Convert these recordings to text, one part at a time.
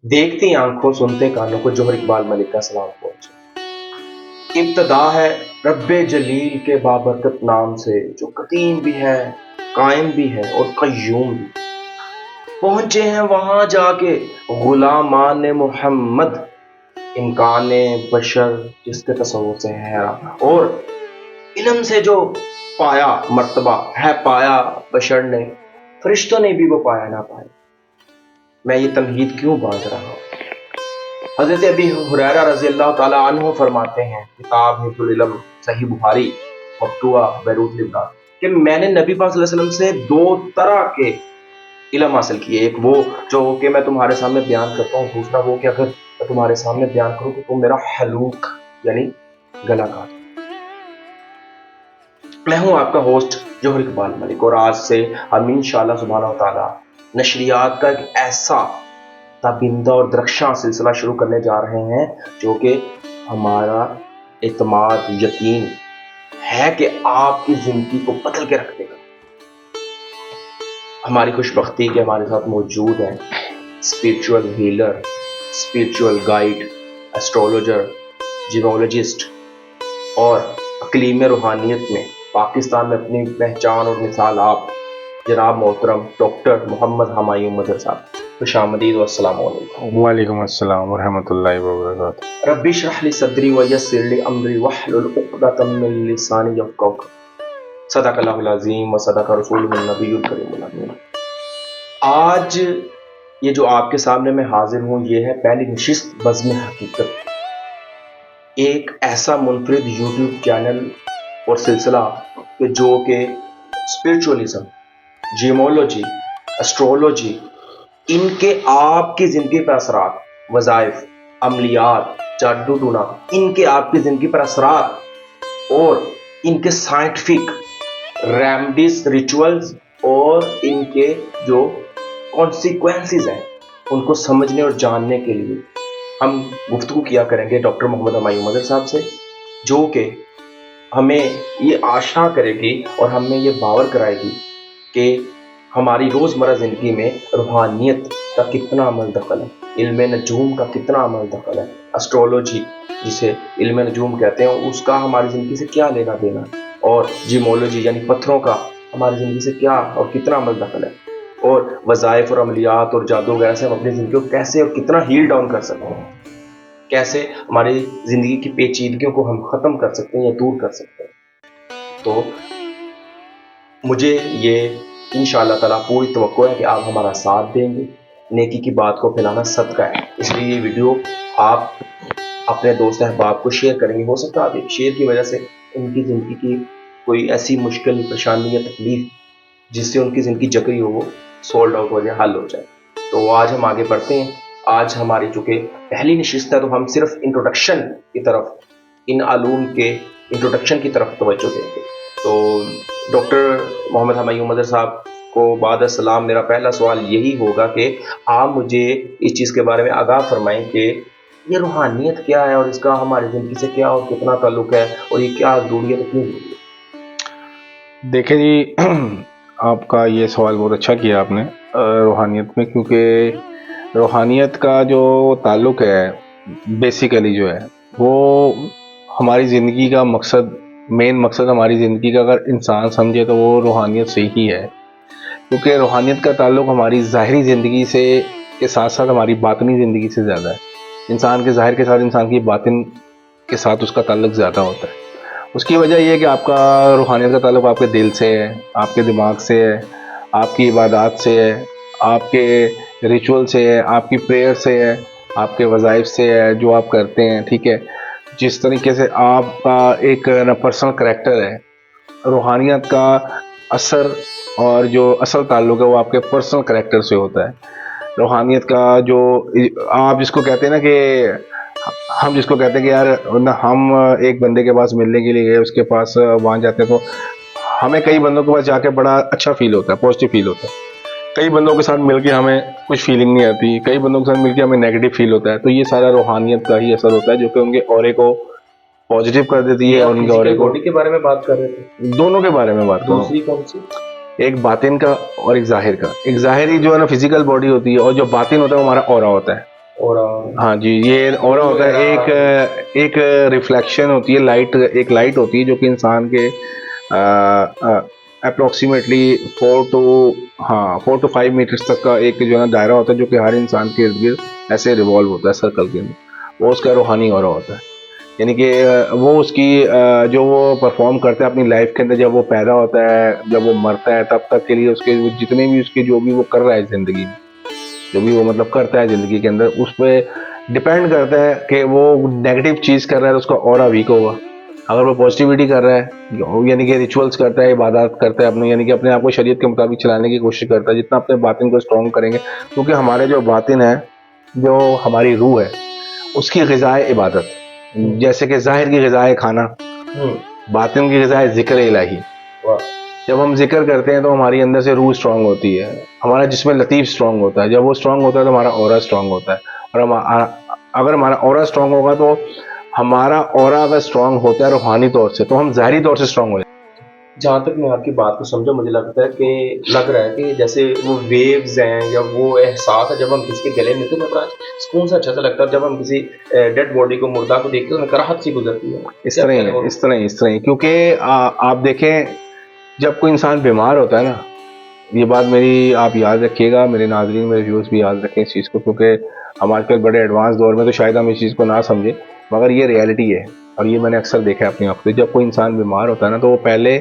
देखती आंखों सुनते कानों को जोहर इकबाल मलिक का सलाम पहुंचे। इब्तदा है रब्बे जलील के बाबरकत नाम से, जो कदीम भी है, कायम भी है और कय्यूम भी। पहुंचे हैं वहां जाके गुलामान मोहम्मद, इम्कान बशर जिसके तसव्वुर से है हैरान, और इल्म से जो पाया मर्तबा है पाया बशर ने, फरिश्तों ने भी वो पाया ना पाया। मैं ये तमहीद क्यों बांध रहा हूँ? हज़रत अबी हुरैरा रज़ी अल्लाह ताला अन्हु फरमाते हैं, किताब हिफ्ज़ुल इल्म सही बुखारी मक्तूबा बैरूत लिब्नान, कि मैंने नबी पाक सल्लल्लाहु अलैहि वसल्लम से दो तरह के इल्म हासिल किए। एक वो जो कि मैं तुम्हारे सामने बयान करता हूँ, दूसरा वो कि अगर मैं तुम्हारे सामने बयान करूँ तो तुम मेरा हलूक यानी गला काट। मैं हूँ आपका होस्ट जोहर इकबाल मलिक, और आज से हम इंशाअल्लाह सुब्हानहू तआला नशरियात का एक ऐसा ताबिंदा और दरख्शां सिलसिला शुरू करने जा रहे हैं जो कि हमारा एतमाद यकीन है कि आपकी जिंदगी को बदल के रख देगा। हमारी खुशबख्ती के हमारे साथ मौजूद हैं spiritual healer, spiritual guide, astrologer, gemologist और अकलीम रूहानियत में पाकिस्तान में अपनी पहचान और मिसाल आप जनाब मोहतरम डॉक्टर मोहम्मद हमायूं मदर साहब। खुशामदीद वस्सलाम वालेकुम। वालेकुम अस्सलाम वरहमतुल्लाहि वबरकातुहू। रब्बी इश्रह ली सदरी व यस्सिर ली अमरी वहलुल उक़दतम मिन लिसानी यफ़क़हू क़ौली। सदक़ल्लाहुल अज़ीम व सदक़ रसूलुहुन नबियुल करीमुल अमीन। आज ये जो आपके सामने मैं हाजिर हूँ, ये है पहली नशिस्त बज़्म हकीकत, एक ऐसा मुनफरिद यूट्यूब चैनल और सिलसिला कि जो कि स्पिरिचुअलिज्म, जियोमोलॉजी, एस्ट्रोलॉजी, इनके आपकी ज़िंदगी पर असरात, वज़ाइफ, अमलियात, जादू टूना, इनके आपकी ज़िंदगी पर असरात और इनके साइंटिफिक रेमेडीज, रिचुअल्स और इनके जो कॉन्सिक्वेंसेस हैं उनको समझने और जानने के लिए हम गुफ्तगू किया करेंगे डॉक्टर मोहम्मद हमायूं मदर साहब से, जो कि हमें ये आशा करेगी और हमें ये बावर कराएगी कि हमारी रोज़मर्रा ज़िंदगी में रूहानियत का कितना अमल दखल है, इल्म नजूम का कितना अमल दखल है, एस्ट्रोलॉजी जिसे इल्म नजूम कहते हैं उसका हमारी ज़िंदगी से क्या लेना देना, और जियोमोलॉजी यानी पत्थरों का हमारी ज़िंदगी से क्या और कितना अमल दखल है, और वज़ाइफ और अमलियात और जादू वगैरह से हम अपनी ज़िंदगी को कैसे और कितना हील डाउन कर सकते हैं, कैसे हमारी ज़िंदगी की पेचीदगियों को हम ख़त्म कर सकते हैं या दूर कर सकते हैं। तो मुझे ये इंशाअल्लाह ताला पूरी तवक्को है कि आप हमारा साथ देंगे। नेकी की बात को फैलाना सदका है, इसलिए ये वीडियो आप अपने दोस्त अहबाब को शेयर करेंगे। हो सकता है आप शेयर की वजह से उनकी ज़िंदगी की कोई ऐसी मुश्किल परेशानी या तकलीफ जिससे उनकी ज़िंदगी जकड़ी हो वो सॉल्व आउट हो जाए, हल हो जाए। तो आज हम आगे बढ़ते हैं। आज हमारी चूँकि पहली नशिस्त है तो हम सिर्फ इंट्रोडक्शन की तरफ, इन आलूम के इंट्रोडक्शन की तरफ तवज्जो देंगे। तो डॉक्टर मोहम्मद हमायूं मदर साहब को बाद सलाम मेरा पहला सवाल यही होगा कि आप मुझे इस चीज़ के बारे में आगाह फरमाएं कि ये रूहानियत क्या है और इसका हमारी ज़िंदगी से क्या और कितना ताल्लुक़ है और ये क्या ज़रूरी है तो क्यों ज़रूरी है। देखिए जी, आपका ये सवाल बहुत अच्छा किया आपने रूहानियत में, क्योंकि रूहानियत का जो ताल्लुक़ है बेसिकली जो है वो हमारी ज़िंदगी का मकसद, मेन मकसद हमारी ज़िंदगी का अगर इंसान समझे तो वो रूहानियत से ही है, क्योंकि रूहानियत का ताल्लुक़ हमारी ज़ाहिरी ज़िंदगी से के साथ साथ हमारी बातिनी ज़िंदगी से ज़्यादा है। इंसान के ज़ाहिर के साथ इंसान की बातिन के साथ उसका ताल्लुक़ ज़्यादा होता है। उसकी वजह यह है कि आपका रूहानियत का ताल्लुक़ आपके दिल से है, आपके दिमाग से है, आपकी इबादत से है, आपके रिचुअल से है, आपकी प्रेयर से है, आपके वज़ाइफ से है जो आप करते हैं, ठीक है। जिस तरीके से आपका एक ना पर्सनल करैक्टर है, रूहानियत का असर और जो असल ताल्लुक़ है वो आपके पर्सनल करैक्टर से होता है। रूहानियत का जो आप जिसको कहते हैं ना कि हम जिसको कहते हैं कि यार ना हम एक बंदे के पास मिलने के लिए गए, उसके पास वहाँ जाते हैं तो हमें कई बंदों के पास जाके बड़ा अच्छा फील होता है, पॉजिटिव फील होता है। कई बंदों के साथ मिलके हमें कुछ फीलिंग नहीं आती, कई बंदों के साथ मिलके हमें नेगेटिव फील होता है। तो ये सारा रूहानियत का ही असर होता है जो कि उनके ऑरे को पॉजिटिव कर देती है और उनके ऑरे को। बॉडी के बारे में बात कर रहे थे, दोनों के बारे में बात करो। दूसरी कौन सी? एक बातिन का और एक जाहिर का। एक जाहिरी जो है ना फिजिकल बॉडी होती है और जो बातिन होता है वो हमारा ऑरा होता है। और हाँ जी, ये ऑरा होता है, एक रिफ्लेक्शन होती है, लाइट, एक लाइट होती है जो कि इंसान के अप्रोक्सीमेटली 4 to 5 मीटर्स तक का एक जो है ना दायरा होता है, जो कि हर इंसान के इर्द गिर्द ऐसे रिवॉल्व होता है सर्कल के अंदर। वो उसका रूहानी ऑरा होता है। यानी कि वो उसकी जो वो परफॉर्म करता है अपनी लाइफ के अंदर, जब वो पैदा होता है, जब वो मरता है, तब तक के लिए उसके जितने भी उसके जो भी वो कर रहा है ज़िंदगी में, जो भी वो मतलब करता है ज़िंदगी के अंदर, उस पे डिपेंड करता है कि वो नेगेटिव चीज़ कर रहा है तो उसका ऑरा वीक होगा। अगर वो पॉजिटिविटी कर रहा है, यानी कि रिचुअल्स करता है, इबादत करता है अपने, यानी कि अपने आप को शरीयत के मुताबिक चलाने की कोशिश करता है, जितना अपने बातिन को स्ट्रॉन्ग करेंगे, क्योंकि हमारे जो बातिन है, जो हमारी रूह है, उसकी ग़िज़ा इबादत। जैसे कि ज़ाहिर की ग़िज़ा खाना, बातिन की ग़िज़ा ज़िक्र इलाही। जब हम जिक्र करते हैं तो हमारी अंदर से रूह स्ट्रांग होती है, हमारा जिस्म लतीफ़ स्ट्रांग होता है। जब वो स्ट्रांग होता है तो हमारा ऑरा स्ट्रांग होता है। और अगर हमारा ऑरा स्ट्रांग होगा तो हमारा ऑरा अगर स्ट्रांग होता है रूहानी तौर से, तो हम ज़ाहिरी तौर से स्ट्रांग हो जाते जहाँ तक मैं आपकी बात को समझा, मुझे लगता है कि लग रहा है कि जैसे वो वेव्स हैं या वो एहसास है, जब हम किसी के गले मिलते हैं तो बड़ा सुकून सा अच्छा सा लगता है। जब हम किसी डेड बॉडी को, मुर्दा को देखते हैं तो कराहत सी गुजरती है। हैं। इस तरह ही क्योंकि आप देखें, जब कोई इंसान बीमार होता है ना, ये बात मेरी आप याद रखिएगा, मेरे नाज़रीन, मेरे व्यूअर्स भी याद रखें इस चीज़ को, क्योंकि हम आजकल बड़े एडवांस दौर में तो शायद हम इस चीज़ को ना समझें, मगर ये रियलिटी है और ये मैंने अक्सर देखा है अपनी आँखों से। जब कोई इंसान बीमार होता है ना, तो वो पहले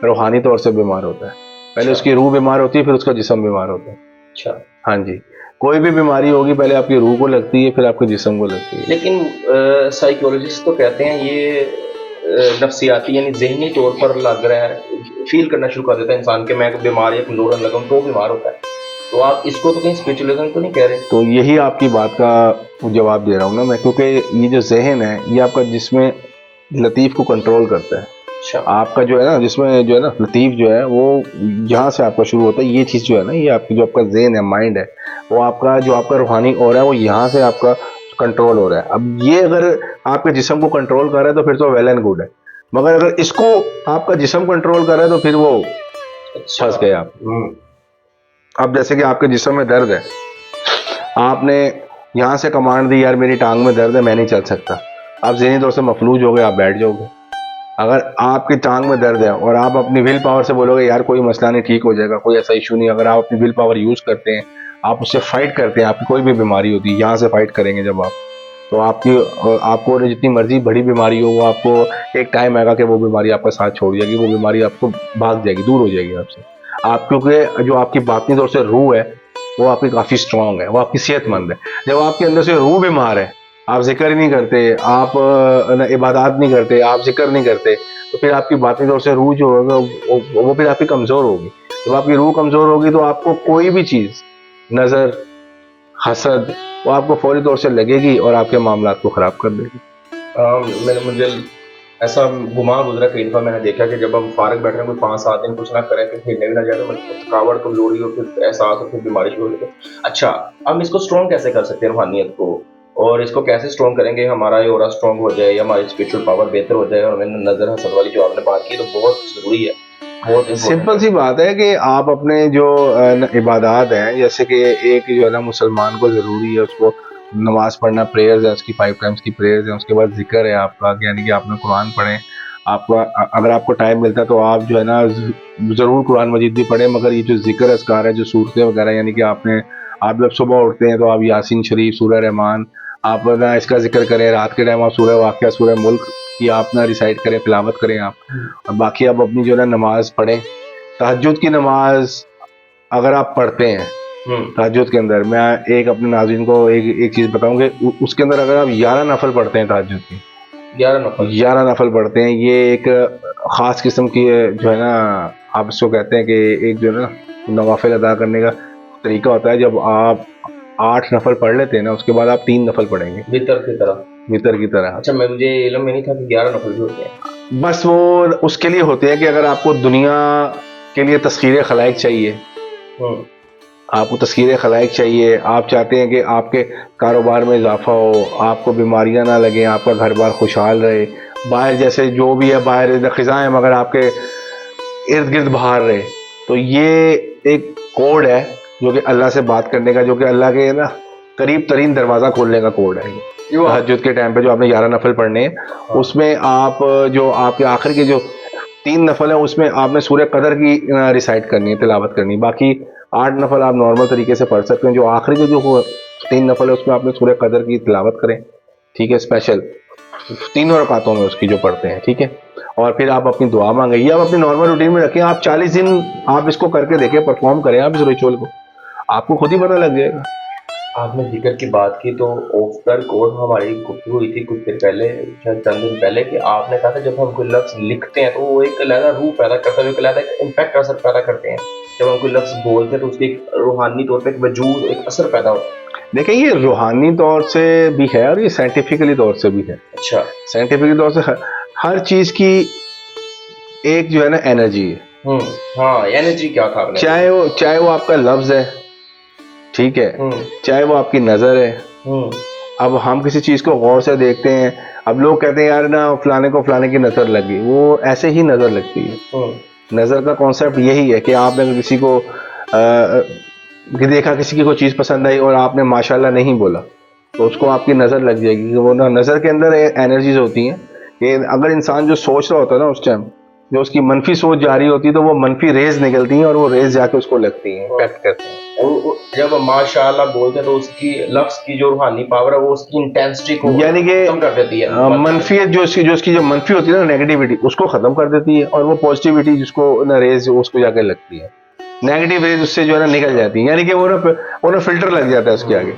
रूहानी तौर से बीमार होता है। पहले अच्छा। उसकी रूह बीमार होती है, फिर उसका जिस्म बीमार होता है। अच्छा। हाँ जी, कोई भी बीमारी होगी पहले आपकी रूह को लगती है, फिर आपके जिस्म को लगती है। लेकिन साइकोलॉजिस्ट तो कहते हैं ये नफ्सियाती यानी ज़हनी तौर पर लग रहा है, फील करना शुरू कर देता है इंसान के मैं बीमार या कमज़ोर होने लगा हूँ, तो बीमार होता है। तो आप इसको तो कहीं स्पिरिचुअलिज्म तो नहीं कह रहे? तो यही आपकी बात का जवाब दे रहा हूँ ना मैं, क्योंकि ये जो ज़हन है, ये आपका जिस्म लतीफ़ को कंट्रोल करता है। अच्छा। आपका जो है ना, जिसमें जो है ना लतीफ़ जो है, वो यहाँ से आपका शुरू होता है। ये चीज़ जो है ना, ये आपकी जो आपका ज़हन है, माइंड है, वो आपका जो आपका रूहानी ऑरा है, वो यहाँ से आपका कंट्रोल हो रहा है। अब ये अगर आपके जिस्म को कंट्रोल कर रहा है तो फिर तो वेल एंड गुड है, मगर अगर इसको आपका जिस्म कंट्रोल कर रहा है तो फिर वो फंस गए आप। अब जैसे कि आपके जिस्म में दर्द है, आपने यहाँ से कमांड दी, यार मेरी टांग में दर्द है, मैं नहीं चल सकता। आप ज़हनी तौर से मफलूज हो गए, आप बैठ जाओगे। अगर आपकी टांग में दर्द है और आप अपनी विल पावर से बोलोगे यार कोई मसला नहीं, ठीक हो जाएगा, कोई ऐसा इशू नहीं, अगर आप अपनी विल पावर यूज़ करते हैं, आप उससे फाइट करते हैं, आपकी कोई भी बीमारी होती है, यहाँ से फाइट करेंगे जब आप, तो आपको जितनी मर्जी बड़ी बीमारी हो, वो आपको एक टाइम आएगा कि वो बीमारी आपका साथ छोड़ जाएगी, वो बीमारी आपको भाग जाएगी, दूर हो जाएगी आपसे। आप क्योंकि जो आपकी बातनी तौर से रूह है, वो आपकी काफ़ी स्ट्रांग है, वो आपकी सेहतमंद है। जब आपके अंदर से रूह बीमार है, आप जिक्र ही नहीं करते, आप इबादत नहीं करते, आप जिक्र नहीं करते, तो फिर आपकी बातनी तौर से रूह जो होगा वो फिर आपकी कमज़ोर होगी। जब आपकी रूह कमज़ोर होगी तो आपको कोई भी चीज़, नज़र, हसद, वो आपको फौरी तौर से लगेगी और आपके मामलात को ख़राब कर देगी। मुझे ऐसा गुमा गुजरा कई दफ़ा, मैंने देखा कि जब हम फारग बैठ रहे हैं, कोई 5-7 दिन कुछ ना करें, फिर खेलने भी ना जाए, तो मतलब थकावट, कमजोरी और फिर एहसास और फिर बीमारी शुरू हो जाती है। अच्छा, हम इसको स्ट्रॉन्ग कैसे कर सकते हैं रूहानियत को, और इसको कैसे स्ट्रॉन्ग करेंगे हमारा ये ऑरा स्ट्रॉन्ग हो जाए या हमारी स्पिरिचुअल पावर बेहतर हो जाए, और हमें नज़र हसद वाली जो आपने बात की तो बहुत ज़रूरी है, बहुत सिंपल सी बात है कि आप अपने जो इबादत हैं, जैसे कि एक जो है ना मुसलमान को ज़रूरी है उसको नमाज पढ़ना, प्रेयर्स है उसकी 5 टाइम्स की प्रेयर्स है, उसके बाद जिक्र है आपका, यानी कि आपने कुरान पढ़ें। आपका अगर आपको टाइम मिलता है तो आप जो है ना ज़रूर कुरान मजीद भी पढ़ें, मगर ये जो जिक्र अस्कार है, जो सूरतें वगैरह, यानी कि आप जब सुबह उठते हैं तो आप यासीन शरीफ, सूरह रहमान, आप ना इसका जिक्र करें। रात के टाइम आप सूरह वाक़िया, सूरह मुल्क की आप ना रिसाइट करें, तिलावत करें आप। और बाकी आप अपनी जो है ना नमाज पढ़ें। तहज्जुद की नमाज अगर आप पढ़ते हैं, तहज्जुद के अंदर मैं एक अपने नाज़रीन को एक चीज़ बताऊं कि उसके अंदर अगर आप 11 नफल पढ़ते हैं, तहज्जुद की 11 नफल पढ़ते हैं, ये एक ख़ास किस्म की जो है ना, आप इसको कहते हैं कि एक जो है ना नवाफिल अदा करने का तरीका होता है। जब आप 8 नफल पढ़ लेते हैं ना, उसके बाद आप 3 नफल पढ़ेंगे वितर की तरह। अच्छा, मुझे इल्म में नहीं था कि 11 नफल भी होते हैं। बस वो उसके लिए होते हैं कि अगर आपको दुनिया के लिए तस्खीर खलाइक चाहिए, आपको तस्खीर खलाइक चाहिए, आप चाहते हैं कि आपके कारोबार में इजाफा हो, आपको बीमारियां ना लगें, आपका घर बार खुशहाल रहे, बाहर जैसे जो भी है बाहर ख़िज़ाएं मगर आपके इर्द गिर्द बाहर रहे, तो ये एक कोड है जो कि अल्लाह से बात करने का, जो कि अल्लाह के ना करीब तरीन दरवाजा खोलने का कोड है ये। तहज्जुद के टाइम पे जो आपने 11 नफल पढ़ने हैं, उसमें आप जो आपके आखिर के जो 3 नफल है उसमें आपने सूरह कदर की रिसाइट करनी है, तिलावत करनी है। बाकी 8 नफल आप नॉर्मल तरीके से पढ़ सकते हैं। जो आखिरी के जो 3 नफल है उसमें आपने सूरह कदर की तिलावत करें, ठीक है, स्पेशल 3 रकातों में उसकी जो पढ़ते हैं, ठीक है। और फिर आप अपनी दुआ मांगे, ये आप अपनी नॉर्मल रूटीन में रखें। आप 40 दिन आप इसको करके देखें, परफॉर्म करें आप इस रिचुअल को, आपको खुद ही पता लग जाएगा। आपने जिक्र की बात की तो ऑफ द रिकॉर्ड हमारी गुफ्तगू हुई थी कुछ देर पहले, शायद चंद दिन पहले, कि आपने कहा था जब हम कोई लफ्ज़ लिखते हैं तो वो एक अलग रूह पैदा करता है, एक अलग इम्पैक्ट असर पैदा करते हैं। जब हम कोई लफ्ज़ बोलते हैं तो उसके एक रूहानी तौर पर एक वजूद, एक असर पैदा होता है। देखिए, ये रूहानी तौर से भी है और ये साइंटिफिकली तौर से भी है। अच्छा। साइंटिफिकली तौर से हर चीज़ की एक जो है ना एनर्जी है। हाँ, एनर्जी क्या था आपने? चाहे वो आपका लफ्ज़ है, ठीक है, चाहे वो आपकी नज़र है। अब हम किसी चीज़ को गौर से देखते हैं, अब लोग कहते हैं यार ना फलाने को फलाने की नज़र लगी, वो ऐसे ही नज़र लगती है। नज़र का कॉन्सेप्ट यही है कि आपने किसी को देखा, किसी की कोई चीज़ पसंद आई और आपने माशाल्लाह नहीं बोला तो उसको आपकी नज़र लग जाएगी। वो ना नज़र के अंदर एनर्जीज होती हैं कि अगर इंसान जो सोच रहा होता है ना उस टाइम, जो उसकी मनफी सोच जा रही होती है तो वो मनफी रेज निकलती हैं और वो रेज जाके उसको लगती हैं, इम्पैक्ट करती हैं। जब माशाल्लाह बोलते हैं तो उसकी लफ्ज़ की जो रूहानी पावर है वो उसकी इंटेंसिटी को यानी कि कम कर देती है। मनफियत जो उसकी जो मनफी होती है ना, नेगेटिविटी, उसको खत्म कर देती है और वो पॉजिटिविटी जिसको ना रेज उसको जाके लगती है, नेगेटिव रेज उससे जो है ना निकल जाती है। यानी कि वो ना फिल्टर लग जाता है उसके आगे।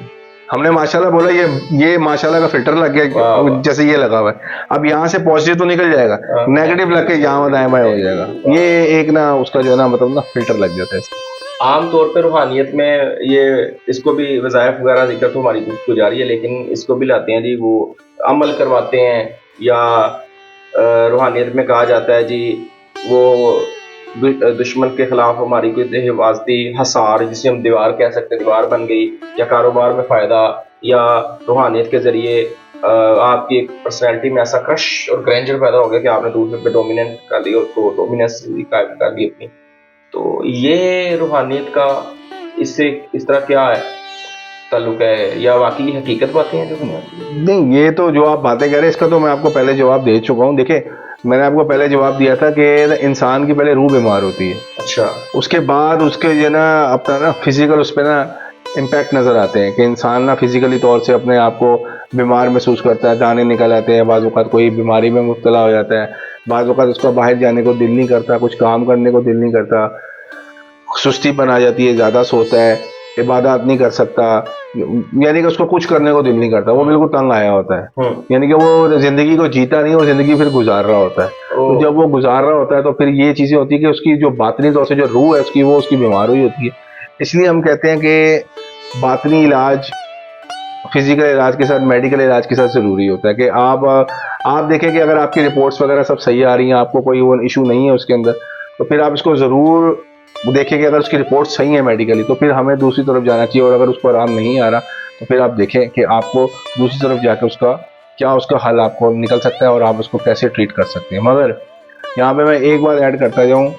हमने माशाल्लाह बोला, ये माशाल्लाह का फिल्टर लग गया, जैसे ये लगा हुआ है। अब यहाँ से पॉजिटिव तो निकल जाएगा, नेगेटिव लग के यहाँ दाएं बाएं हो जाएगा। ये एक ना उसका जो है ना मतलब ना फिल्टर लग जाता है इसका। आमतौर पर रूहानियत में ये इसको भी वज़ाइफ वगैरह जिक्र तो हमारी गुफ्तगू जारी है, लेकिन इसको भी लाते हैं जी, वो अमल करवाते हैं। या रूहानियत में कहा जाता है जी वो दुश्मन के खिलाफ हमारी कोई हिफाजती हसार, जिसे हम दीवार कह सकते हैं, दीवार बन गई, या कारोबार में फ़ायदा, या रूहानियत के ज़रिए आपकी एक पर्सनैलिटी में ऐसा क्रश और ग्रैंडर पैदा हो गया कि आपने दूसरे पे डोमिनेंट कर लिया, उसको डोमिनेंस कर ली अपनी। तो ये रूहानियत का इससे इस तरह क्या है ताल्लुक है, या वाकई हकीकत बातें हैं जो नहीं? ये तो जो आप बातें कह रहे हैं इसका तो मैं आपको पहले जवाब दे चुका हूँ। देखिए, मैंने आपको पहले जवाब दिया था कि इंसान की पहले रूह बीमार होती है, अच्छा, उसके बाद उसके जो ना अपना ना फिजिकल उस पर ना इम्पैक्ट नज़र आते हैं कि इंसान ना फिजिकली तौर से अपने आप को बीमार महसूस करता है, दाने निकल आते हैं, बाज़ औक़ात कोई बीमारी में मुब्तला हो जाता है, बाज़ औक़ात उसका बाहर जाने को दिल नहीं करता, कुछ काम करने को दिल नहीं करता, सुस्तीपन आ जाती है, ज़्यादा सोता है, इबादत नहीं कर सकता, यानी कि उसको कुछ करने को दिल नहीं करता, वो बिल्कुल तंग आया होता है। यानी कि वो ज़िंदगी को जीता नहीं, वो ज़िंदगी फिर गुजार रहा होता है। तो जब वो गुजार रहा होता है तो फिर ये चीज़ें होती है कि उसकी जो बातनी तौर से जो रूह है उसकी, वो उसकी बीमार हुई होती है। इसलिए हम कहते हैं कि बातनी इलाज फिजिकल इलाज के साथ मेडिकल इलाज के साथ ज़रूरी होता है कि आप देखें कि अगर आपकी रिपोर्ट्स वगैरह सब सही आ रही हैं, आपको कोई वो इशू नहीं है उसके अंदर, तो फिर आप इसको ज़रूर देखें कि अगर उसकी रिपोर्ट सही है मेडिकली तो फिर हमें दूसरी तरफ जाना चाहिए। और अगर उसको आराम नहीं आ रहा तो फिर आप देखें कि आपको दूसरी तरफ जाकर उसका हल आपको निकल सकता है और आप उसको कैसे ट्रीट कर सकते हैं। मगर यहाँ पे मैं एक बात ऐड करता जाऊँ,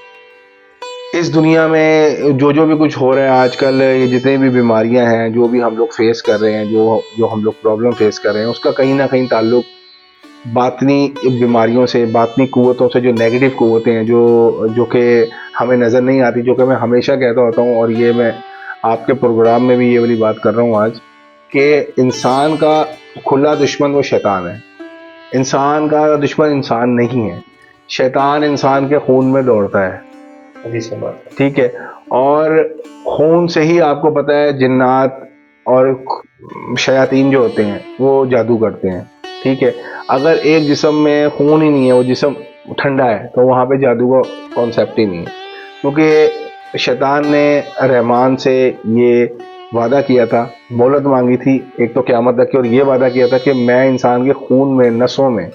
इस दुनिया में जो भी कुछ हो रहा है आजकल, ये जितनी भी बीमारियां हैं, जो भी हम लोग फेस कर रहे हैं, जो हम लोग प्रॉब्लम फेस कर रहे हैं, उसका कहीं ना कहीं ताल्लुक बातनी बीमारियों से, बातनी कुव्वतों से, जो नेगेटिव कुव्वतें हैं जो कि हमें नज़र नहीं आती, जो कि मैं हमेशा कहता होता हूँ और ये मैं आपके प्रोग्राम में भी ये वाली बात कर रहा हूँ आज, कि इंसान का खुला दुश्मन वो शैतान है। इंसान का दुश्मन इंसान नहीं है, शैतान इंसान के खून में दौड़ता है, ठीक है। और खून से ही आपको पता है जिन्नात और शयातीन जो होते हैं वो जादू करते हैं, ठीक है। अगर एक जिस्म में खून ही नहीं है, वो जिस्म ठंडा है, तो वहाँ पे जादू का कॉन्सेप्ट ही नहीं है। क्योंकि शैतान ने रहमान से ये वादा किया था, मोहलत मांगी थी एक तो क़यामत तक की, और ये वादा किया था कि मैं इंसान के खून में, नसों में,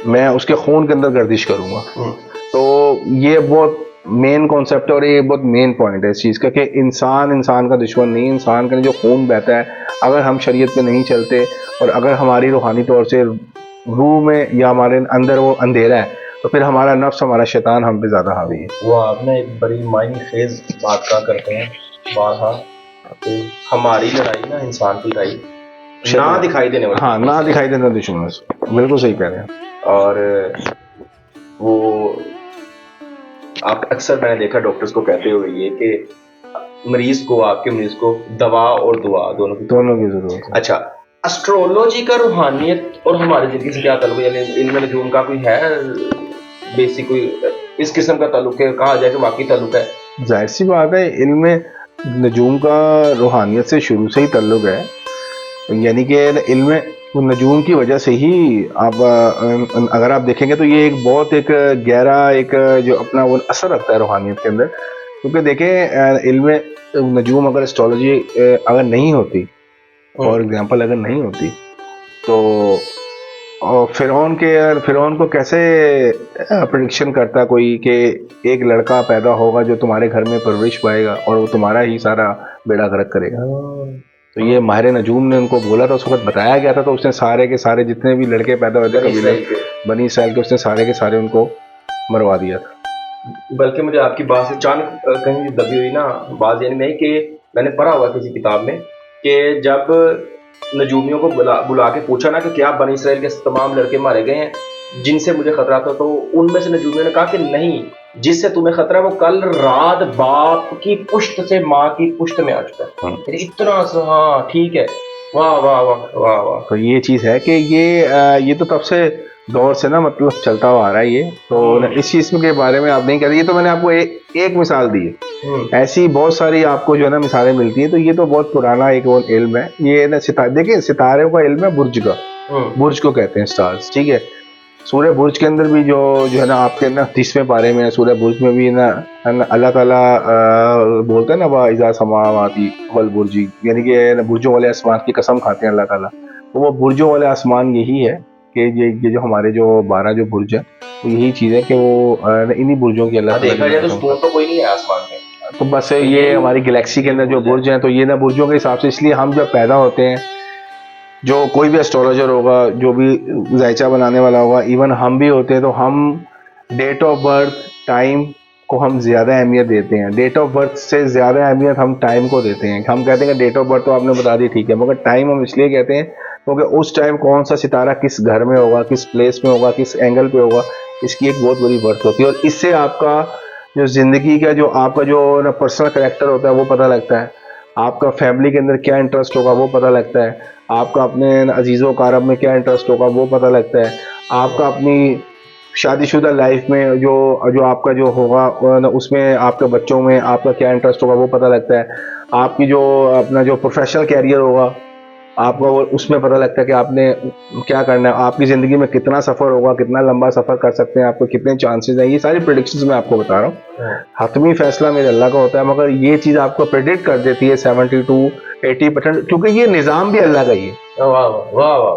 मैं उसके खून के अंदर गर्दिश करूँगा। तो ये बहुत मेन कॉन्सेप्ट है और ये बहुत मेन पॉइंट है इस चीज़ का कि इंसान का दुश्मन नहीं, इंसान का जो खून बहता है, अगर हम शरीयत पे नहीं चलते और अगर हमारी रूहानी तौर से रूह में या हमारे अंदर वो अंधेरा है, तो फिर हमारा नफ्स, हमारा शैतान हम पे ज़्यादा हावी है। वो आपने एक बड़ी मायने खेज बात का करते हैं बारहा तो हमारी लड़ाई ना इंसान की लड़ाई ना दिखाई देने वाली, हाँ ना दिखाई देने दुश्मन से, बिल्कुल सही कह रहे हैं। और वो आप अक्सर मैंने देखा डॉक्टर्स को कहते हुए ये कि आपके मरीज को दवा और दुआ दोनों की जरूरत है। अच्छा, एस्ट्रोलॉजी का रूहानियत और हमारी जिंदगी से क्या ताल्लुक है? यानी इल्म नजूम का कोई है बेसिक, कोई इस किस्म का ताल्लुक है, कहा जाए कि वाकई ताल्लुक है? जाहिर सी बात है, इल्म नजूम का रूहानियत से शुरू से ही ताल्लुक है। यानी कि इल्म नजूम की वजह से ही आप अगर आप देखेंगे तो ये एक बहुत एक गहरा एक जो अपना वो असर रखता है रूहानियत के अंदर। क्योंकि देखें, इल्म नजूम अगर एस्ट्रोलॉजी अगर नहीं होती, फॉर एग्जांपल अगर नहीं होती, तो फिरौन को कैसे प्रेडिक्शन करता कोई कि एक लड़का पैदा होगा जो तुम्हारे घर में परवरिश पाएगा और वो तुम्हारा ही सारा बेड़ा गर्क करेगा। तो ये माहिर नजूम ने उनको बोला था, उस वक्त बताया गया था, तो उसने सारे के सारे जितने भी लड़के पैदा हुए थे कबीले बनी इसराइल के, उसने सारे के सारे उनको मरवा दिया था। बल्कि मुझे आपकी बात से अचानक कहीं दबी हुई ना बात यानी में कि मैंने पढ़ा हुआ किसी किताब में कि जब नजूमियों को बुला के पूछा ना कि क्या बनी इसराइल के तमाम लड़के मारे गए हैं जिनसे मुझे खतरा था, तो उनमें से नजूमियों ने कहा कि नहीं, जिससे तुम्हें खतरा वो कल रात बाप की पुश्त से माँ की पुश्त में आ चुका है। इतना हाँ ठीक है, वाह वाह वाह वाह वाह। तो ये चीज है कि ये तो तब से दौर से ना मतलब चलता हुआ आ रहा है ये। तो इस चीज के बारे में आप नहीं कहते, ये तो मैंने आपको एक मिसाल दी है, ऐसी बहुत सारी आपको जो है ना मिसालें मिलती हैं। तो ये तो बहुत पुराना एक इल्म है ये ना। देखिए, सितारों का इल्म है बुर्ज का, बुर्ज को कहते हैं स्टार्स, ठीक है। सूर्य बुर्ज के अंदर भी जो है ना आपके ना 30वें पारे में सूर्य बुर्ज में भी ना अल्लाह ताला बोलते हैं ना वाइजा समावाती वल बुर्जी, यानी कि बुर्जों वाले आसमान की कसम खाते हैं अल्लाह ताला। तो वो बुर्जों वाले आसमान यही है कि ये जो हमारे जो 12 जो बुर्ज है, तो यही चीज़ है कि वो इन्हीं बुर्जों की अल्लाह देखा जाए तो स्टोन तो कोई नहीं है आसमान में, तो बस ये हमारी गैलेक्सी के अंदर जो बुर्ज हैं, तो ये ना बुर्जों के हिसाब से, इसलिए हम जब पैदा होते हैं, जो कोई भी एस्ट्रोलॉजर होगा, जो भी जायचा बनाने वाला होगा, इवन हम भी होते हैं, तो हम डेट ऑफ बर्थ टाइम को हम ज़्यादा अहमियत देते हैं। डेट ऑफ बर्थ से ज़्यादा अहमियत हम टाइम को देते हैं। हम कहते हैं कि डेट ऑफ बर्थ तो आपने बता दी, ठीक है, मगर टाइम हम इसलिए कहते हैं क्योंकि उस टाइम कौन सा सितारा किस घर में होगा, किस प्लेस में होगा, किस एंगल पे होगा, इसकी एक बहुत बड़ी बर्थ होती है। और इससे आपका जो ज़िंदगी का जो आपका जो ना पर्सनल करेक्टर होता है वो पता लगता है, आपका फैमिली के अंदर क्या इंटरेस्ट होगा वो पता लगता है, आपका अपने अजीज़ों कारब में क्या इंटरेस्ट होगा वो पता लगता है, आपका अपनी शादीशुदा लाइफ में जो आपका जो होगा उसमें आपके बच्चों में आपका क्या इंटरेस्ट होगा वो पता लगता है, आपकी जो अपना जो प्रोफेशनल कैरियर होगा आपका वो उसमें पता लगता है कि आपने क्या करना है, आपकी ज़िंदगी में कितना सफ़र होगा, कितना लंबा सफ़र कर सकते हैं, आपको कितने चांसेस हैं। ये सारी प्रेडिक्शंस मैं आपको बता रहा हूँ। हतमी फैसला मेरे अल्लाह का होता है, मगर ये चीज़ आपको प्रेडिक्ट कर देती है 70 to 80%, क्योंकि ये निज़ाम भी अल्लाह का ही है।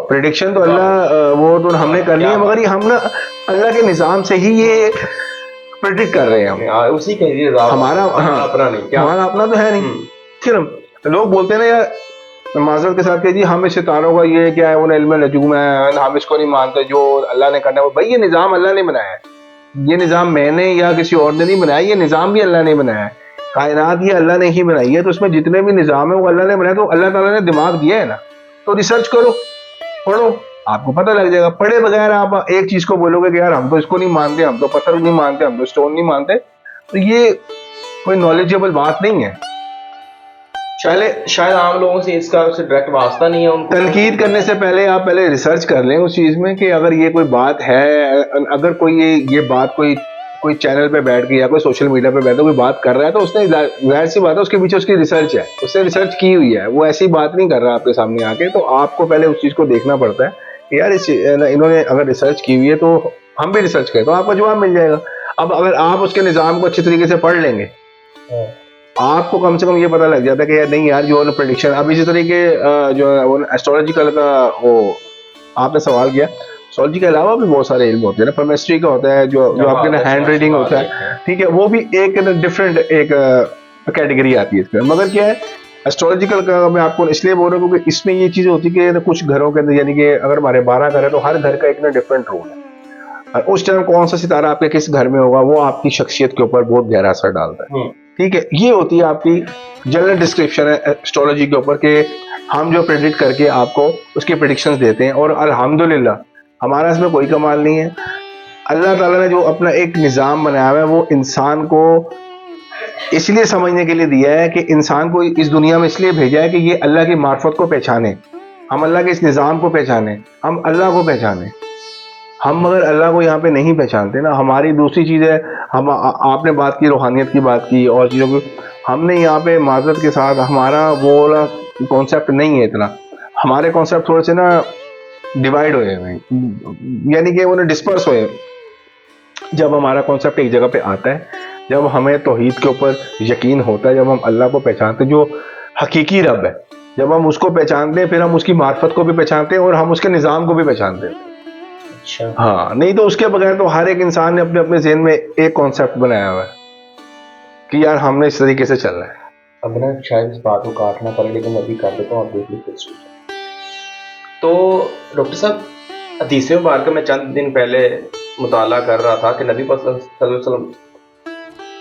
प्रेडिक्शन तो अल्लाह वो तो हमने करनी है, मगर ये हम ना अल्लाह के निज़ाम से ही ये प्रेडिक्ट कर रहे हैं हम, उसी का हमारा अपना नहीं, हमारा अपना तो है नहीं। फिर लोग बोलते हैं ना यार माजरत के साथ कि जी हमें सितारों का ये क्या है, वो इल्म नजूम है, हम इसको नहीं मानते, जो अल्लाह ने करना है। भाई ये निज़ाम अल्लाह ने बनाया है, ये निज़ाम मैंने या किसी और ने नहीं बनाया, ये निज़ाम भी अल्लाह ने बनाया है, कायनात ये अल्लाह ने ही बनाई है। तो उसमें जितने भी निज़ाम है वो अल्लाह ने बनाया, तो अल्लाह ताला ने दिमाग दिया है ना, तो रिसर्च करो, पढ़ो, आपको पता लग जाएगा। पढ़े बगैर आप एक चीज़ को बोलोगे कि यार हम तो इसको नहीं मानते, हम तो पत्थर नहीं मानते, हम तो स्टोन नहीं मानते, तो ये कोई नॉलेजेबल बात नहीं है। शायद आम लोगों से इसका उससे डायरेक्ट वास्ता नहीं है उनको। तनकीद करने से पहले आप पहले रिसर्च कर लें उस चीज़ में कि अगर ये कोई बात है, अगर कोई ये बात कोई चैनल पे बैठ के या कोई सोशल मीडिया पे बैठ के कोई बात कर रहा है, तो उसने जाहिर सी बात है उसके पीछे उसकी रिसर्च है, उसने रिसर्च की हुई है, वो ऐसी बात नहीं कर रहा आपके सामने आके। तो आपको पहले उस चीज़ को देखना पड़ता है कि यार इन्होंने अगर रिसर्च की हुई है तो हम भी रिसर्च करें, तो आपको जवाब मिल जाएगा। अब अगर आप उसके निज़ाम को अच्छी तरीके से पढ़ लेंगे, आपको कम से कम ये पता लग जाता है कि यार नहीं यार जो प्रेडिक्शन, अब इसी तरीके जो एस्ट्रोलॉजिकल का वो आपने सवाल किया, एस्ट्रोलॉजी के अलावा भी बहुत सारे इल्म होते हैं ना, परमेस्ट्री का होता है, जो आपके ना हैंड रीडिंग होता है, ठीक है, वो भी एक डिफरेंट एक कैटेगरी आती है इसमें। मगर क्या है एस्ट्रोलॉजिकल का मैं आपको इसलिए बोल रहा हूँ क्योंकि इसमें ये चीज़ होती है कि कुछ घरों के अंदर, यानी कि अगर हमारे 12 घर है तो हर घर का एक ना डिफरेंट रोल है, और उस टाइम कौन सा सितारा आपके किस घर में होगा वो आपकी शख्सियत के ऊपर बहुत गहरा असर डालता है। ठीक है, ये होती है आपकी जनरल डिस्क्रिप्शन है एस्ट्रोलॉजी के ऊपर कि हम जो प्रेडिक्ट करके आपको उसकी प्रेडिक्शंस देते हैं। और अल्हम्दुलिल्लाह हमारा इसमें कोई कमाल नहीं है। अल्लाह ताला ने जो अपना एक निज़ाम बनाया हुआ है वो इंसान को इसलिए समझने के लिए दिया है कि इंसान को इस दुनिया में इसलिए भेजा है कि ये अल्लाह की मार्फत को पहचाने, हम अल्लाह के इस निज़ाम को पहचाने, हम अल्लाह को पहचाने। हम अगर अल्लाह को यहाँ पे नहीं पहचानते ना, हमारी दूसरी चीज़ है, हम आपने बात की रूहानियत की, बात की और चीज़ों की, हमने यहाँ पे माजरत के साथ हमारा वो वाला कॉन्सेप्ट नहीं है इतना, हमारे कॉन्सेप्ट थोड़े से ना डिवाइड हुए हैं, यानी कि उन्हें डिस्पर्स हुए। जब हमारा कॉन्सेप्ट एक जगह पे आता है, जब हमें तौहीद के ऊपर यकीन होता है, जब हम अल्लाह को पहचानते हैं जो हकीकी रब है, जब हम उसको पहचानते हैं, फिर हम उसकी मार्फत को भी पहचानते हैं और हम उसके निज़ाम को भी पहचानते हैं। अच्छा, हाँ, नहीं तो उसके बगैर तो हर एक इंसान ने अपने अपने ज़हन में एक कॉन्सेप्ट बनाया हुआ है कि यार हमने इस तरीके से चलना है। अब ना शायद इस बात को काटना पड़े, लेकिन अभी कर देता हूँ, आप देख लीजिए। तो डॉक्टर साहब, हदीस मुबारक में चंद दिन पहले मुताला कर रहा था कि नबी पाक सल्लल्लाहु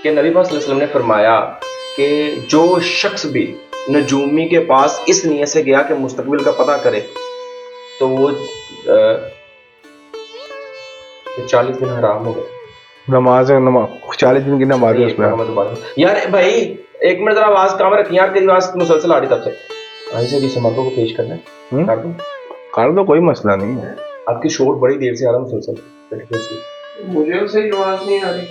अलैहि वसल्लम ने फरमाया कि जो शख्स भी नजूमी के पास इस नियत से गया कि मुस्तकबिल का पता करे, तो वो 40 दिन हराम हो गए। नमाज 40 दिन की नमाज है उसमें। यार भाई एक मिनट जरा आवाज काम रखिए यार, तेरी आवाज मुसलसल आ रही तब से। भाई से भी मर्दों को पेश करना है, कर दो, कोई मसला नहीं है। आपकी शोर बड़ी देर से आ रहा मुसलसल, मुझे सही आवाज नहीं आ रही।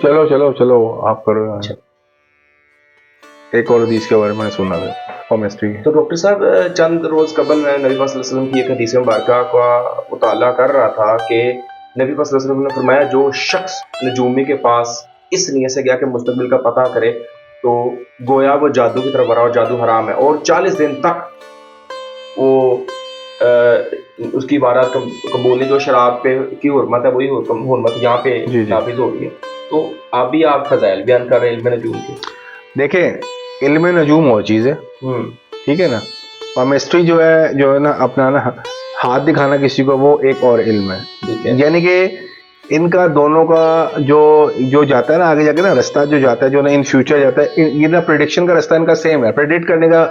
चलो चलो चलो आप करो। अच्छा, एक और हदीस के बारे में सुना है केमिस्ट्री। तो डॉक्टर साहब, चंद रोज कबल मैं नबी पाक सल्लल्लाहु अलैहि वसल्लम की एक हदीस मुबारक का मुताला कर रहा था कि नबी पाक सल्लल्लाहु अलैहि वसल्लम ने फरमाया जो शख्स नजूमी के पास इस नियत से गया कि मुस्तकबिल का पता करे, तो गोया वो जादू की तरफ बढ़ा और जादू हराम है, और 40 दिन तक वो उसकी इबारत कबूली जो शराब पे की हुर्मत है वही हुर्मत यहाँ पे नाफिज हो गई है। तो आप भी आप फजाइल बयान कर रहे हैं इल्म नजूम के। देखें, इल्म नजूम और चीज़ है, ठीक है ना। केमिस्ट्री जो है ना अपना ना हाथ दिखाना किसी को, वो एक और इल्म है। यानी कि इनका दोनों का जो जाता है ना आगे जाके ना रास्ता जो जाता है, जो ना इन फ्यूचर जाता है, ये ना प्रेडिक्शन का रास्ता इनका सेम है, प्रेडिक्ट करने का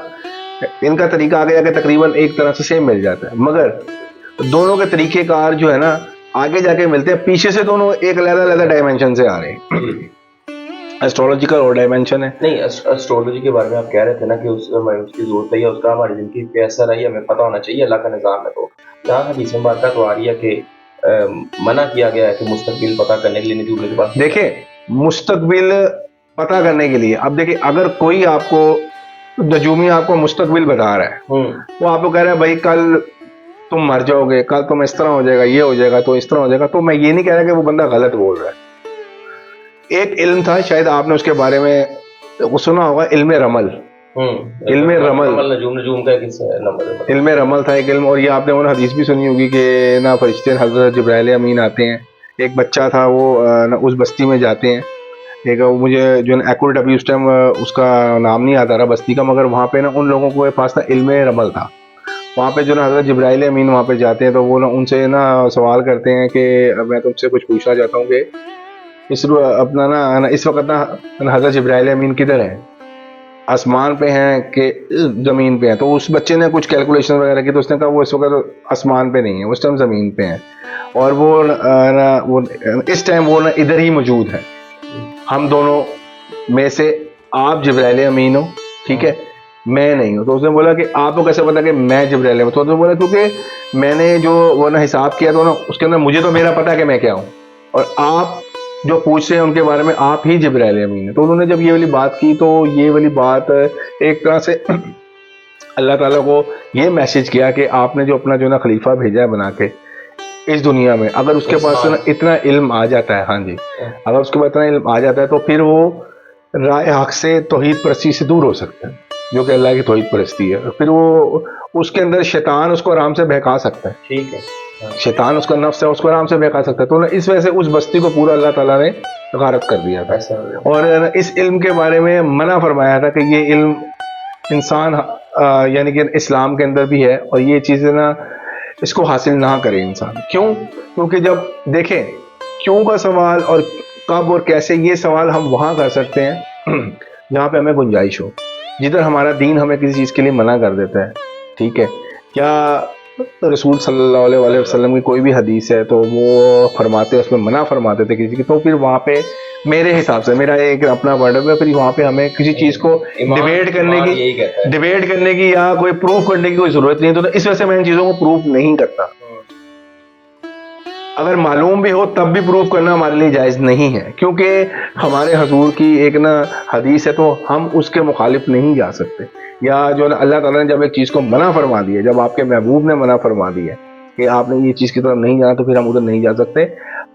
इनका तरीका आगे जाके तकरीबन एक तरह से सेम मिल जाता है, मगर दोनों के तरीकेकार जो है ना आगे जाके मिलते हैं, पीछे से दोनों एक अलग डायमेंशन से आ रहे हैं। एस्ट्रोलॉजिकल और डायमेंशन है। नहीं, एस्ट्रोलॉजी के बारे में आप कह रहे थे ना कि उसकी जरूरत है, उसका हमारी जिंदगी पे असर है, हमें पता होना चाहिए, अल्लाह का निज़ाम है। तो यहाँ हदीस मुबारक तो आ रही है कि मना किया गया है कि मुस्तकबिल पता करने के लिए नजूम के पास। देखिए, मुस्तकबिल पता करने के लिए, अब देखिए अगर कोई आपको नजूमी आपको मुस्तकबिल बता रहा है, वो आपको कह रहा है भाई कल तुम मर जाओगे, कल तुम इस तरह हो जाएगा, ये हो जाएगा, तो इस तरह हो जाएगा, तो मैं ये नहीं कह रहा कि वो बंदा गलत बोल रहा है। एक इल्म था, शायद आपने उसके बारे में सुना होगा, इल्म रमल। इल्म रमल नजूम का नंबर, इल्म रमल था एक इल्म। और ये आपने वो हदीस भी सुनी होगी कि ना फरिश्ते हज़रत जिब्राइल अमीन आते हैं, एक बच्चा था वो ना उस बस्ती में जाते हैं, एक मुझे जो है एक्यूरेट अभी उस टाइम उसका नाम नहीं आता रहा बस्ती का, मगर वहाँ पे ना उन लोगों के पास ना इल्म रमल था। वहाँ पे जो ना हज़रत जिब्राइल अमीन वहाँ पे जाते हैं, तो वो ना उनसे ना सवाल करते हैं कि मैं तुमसे कुछ पूछना चाहता हूँ कि अपना ना इस वक्त ना हज़रत जिब्राइल अमीन किधर है, आसमान पे हैं कि ज़मीन पे हैं। तो उस बच्चे ने कुछ कैलकुलेशन वगैरह की, तो उसने कहा वो इस वक्त आसमान पे नहीं है, उस टाइम ज़मीन पे हैं, और वो इस टाइम वो ना इधर ही मौजूद है, हम दोनों में से आप जिब्राइल अमीन हो, ठीक है, मैं नहीं हूँ। तो उसने बोला कि आपको कैसे पता कि मैं जिब्राइल हूँ? तो उसने बोला क्योंकि मैंने जो वो ना हिसाब किया तो ना उसके अंदर मुझे तो मेरा पता है कि मैं क्या हूँ, और आप जो पूछ रहे हैं उनके बारे में आप ही जिब्राइल अमीन है। तो उन्होंने जब ये वाली बात की, तो ये वाली बात एक तरह से अल्लाह ताला को ये मैसेज किया कि आपने जो अपना जो ना खलीफा भेजा है बना के इस दुनिया में, अगर उसके पास ना इतना इल्म आ जाता है, हाँ जी, अगर उसके पास इतना इल्म आ जाता है, तो फिर वो राय हक से तौहीद परस्ती से दूर हो सकता है, जो कि अल्लाह की तौहीद परस्ती है। फिर वो उसके अंदर शैतान उसको आराम से बहका सकता है, ठीक है, शैतान उसका नफ्स है, उसको आराम से बहका सकता है। तो इस वजह से उस बस्ती को पूरा अल्लाह ताला ने गारत कर दिया था, और इस इल्म के बारे में मना फरमाया था कि ये इल्म इंसान यानी कि इस्लाम के अंदर भी है, और ये चीज़ें ना इसको हासिल ना करे इंसान। क्यों? क्योंकि जब देखें क्यों का सवाल और कब और कैसे, ये सवाल हम वहाँ कर सकते हैं जहाँ पे हमें गुंजाइश हो, जिधर हमारा दीन हमें किसी चीज़ के लिए मना कर देता है, ठीक है, क्या रसूल सल्लल्लाहु अलैहि वसल्लम की कोई भी हदीस है तो वो फरमाते उसमें मना फरमाते थे किसी की, तो फिर वहाँ पे मेरे हिसाब से, मेरा एक अपना पॉइंट है, फिर वहाँ पे हमें किसी चीज़ को डिबेट करने की या कोई प्रूफ करने की कोई ज़रूरत नहीं है। तो इस वजह से मैं इन चीज़ों को प्रूफ नहीं करता। अगर मालूम भी हो तब भी प्रूफ करना हमारे लिए जायज़ नहीं है, क्योंकि हमारे हजूर की एक ना हदीस है तो हम उसके मुखालिफ नहीं जा सकते। या जो अल्लाह ताला ने जब एक चीज़ को मना फरमा दी है, जब आपके महबूब ने मना फरमा दी है कि आपने ये चीज़ की तरफ नहीं जाना, तो फिर हम उधर नहीं जा सकते।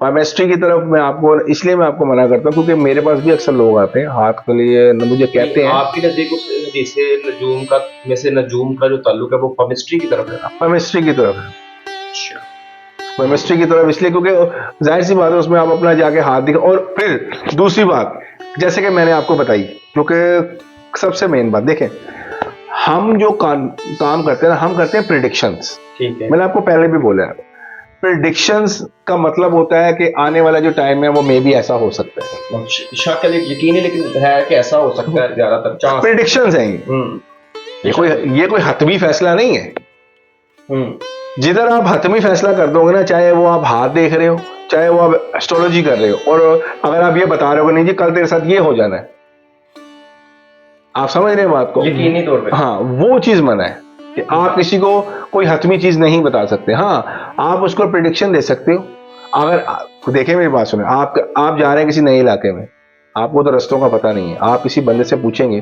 पामेस्ट्री की तरफ मैं आपको इसलिए मैं आपको मना करता हूँ क्योंकि मेरे पास भी अक्सर लोग आते हैं हाथ के लिए, मुझे कहते हैं आपकी नजदीक उस हदीस से नजूम का में से नजूम का जो ताल्लुक है वो पामेस्ट्री की तरफ है। पामेस्ट्री की तरफ है, केमिस्ट्री की तरफ इसलिए क्योंकि जाहिर सी बात है उसमें आप अपना जाके हाथ दिखा। और फिर दूसरी बात, जैसे कि मैंने आपको बताई, क्योंकि सबसे मेन बात देखें, हम जो काम करते हैं ना, हम करते हैं प्रिडिक्शंस, ठीक है, मैंने आपको पहले भी बोला है, प्रिडिक्शंस का मतलब होता है कि आने वाला जो टाइम है वो मे भी ऐसा हो सकता है, शक यकीन है, लेकिन है कि ऐसा हो सकता है, ज्यादातर प्रिडिक्शंस हैं ये कोई हतमी फैसला नहीं है। जिधर आप हतमी फैसला कर दोगे ना, चाहे वो आप हाथ देख रहे हो, चाहे वो आप एस्ट्रोलॉजी कर रहे हो, और अगर आप ये बता रहे हो नहीं जी कल तेरे साथ ये हो जाना है, आप समझ रहे हैं बात को, यकीनी तौर पे, हाँ, वो चीज मना है कि आप किसी को कोई हतमी चीज नहीं बता सकते। हाँ, आप उसको प्रिडिक्शन दे सकते हो। अगर देखें, मेरी बात सुने, आप जा रहे हैं किसी नए इलाके में, आपको तो रास्तों का पता नहीं है, आप किसी बंदे से पूछेंगे,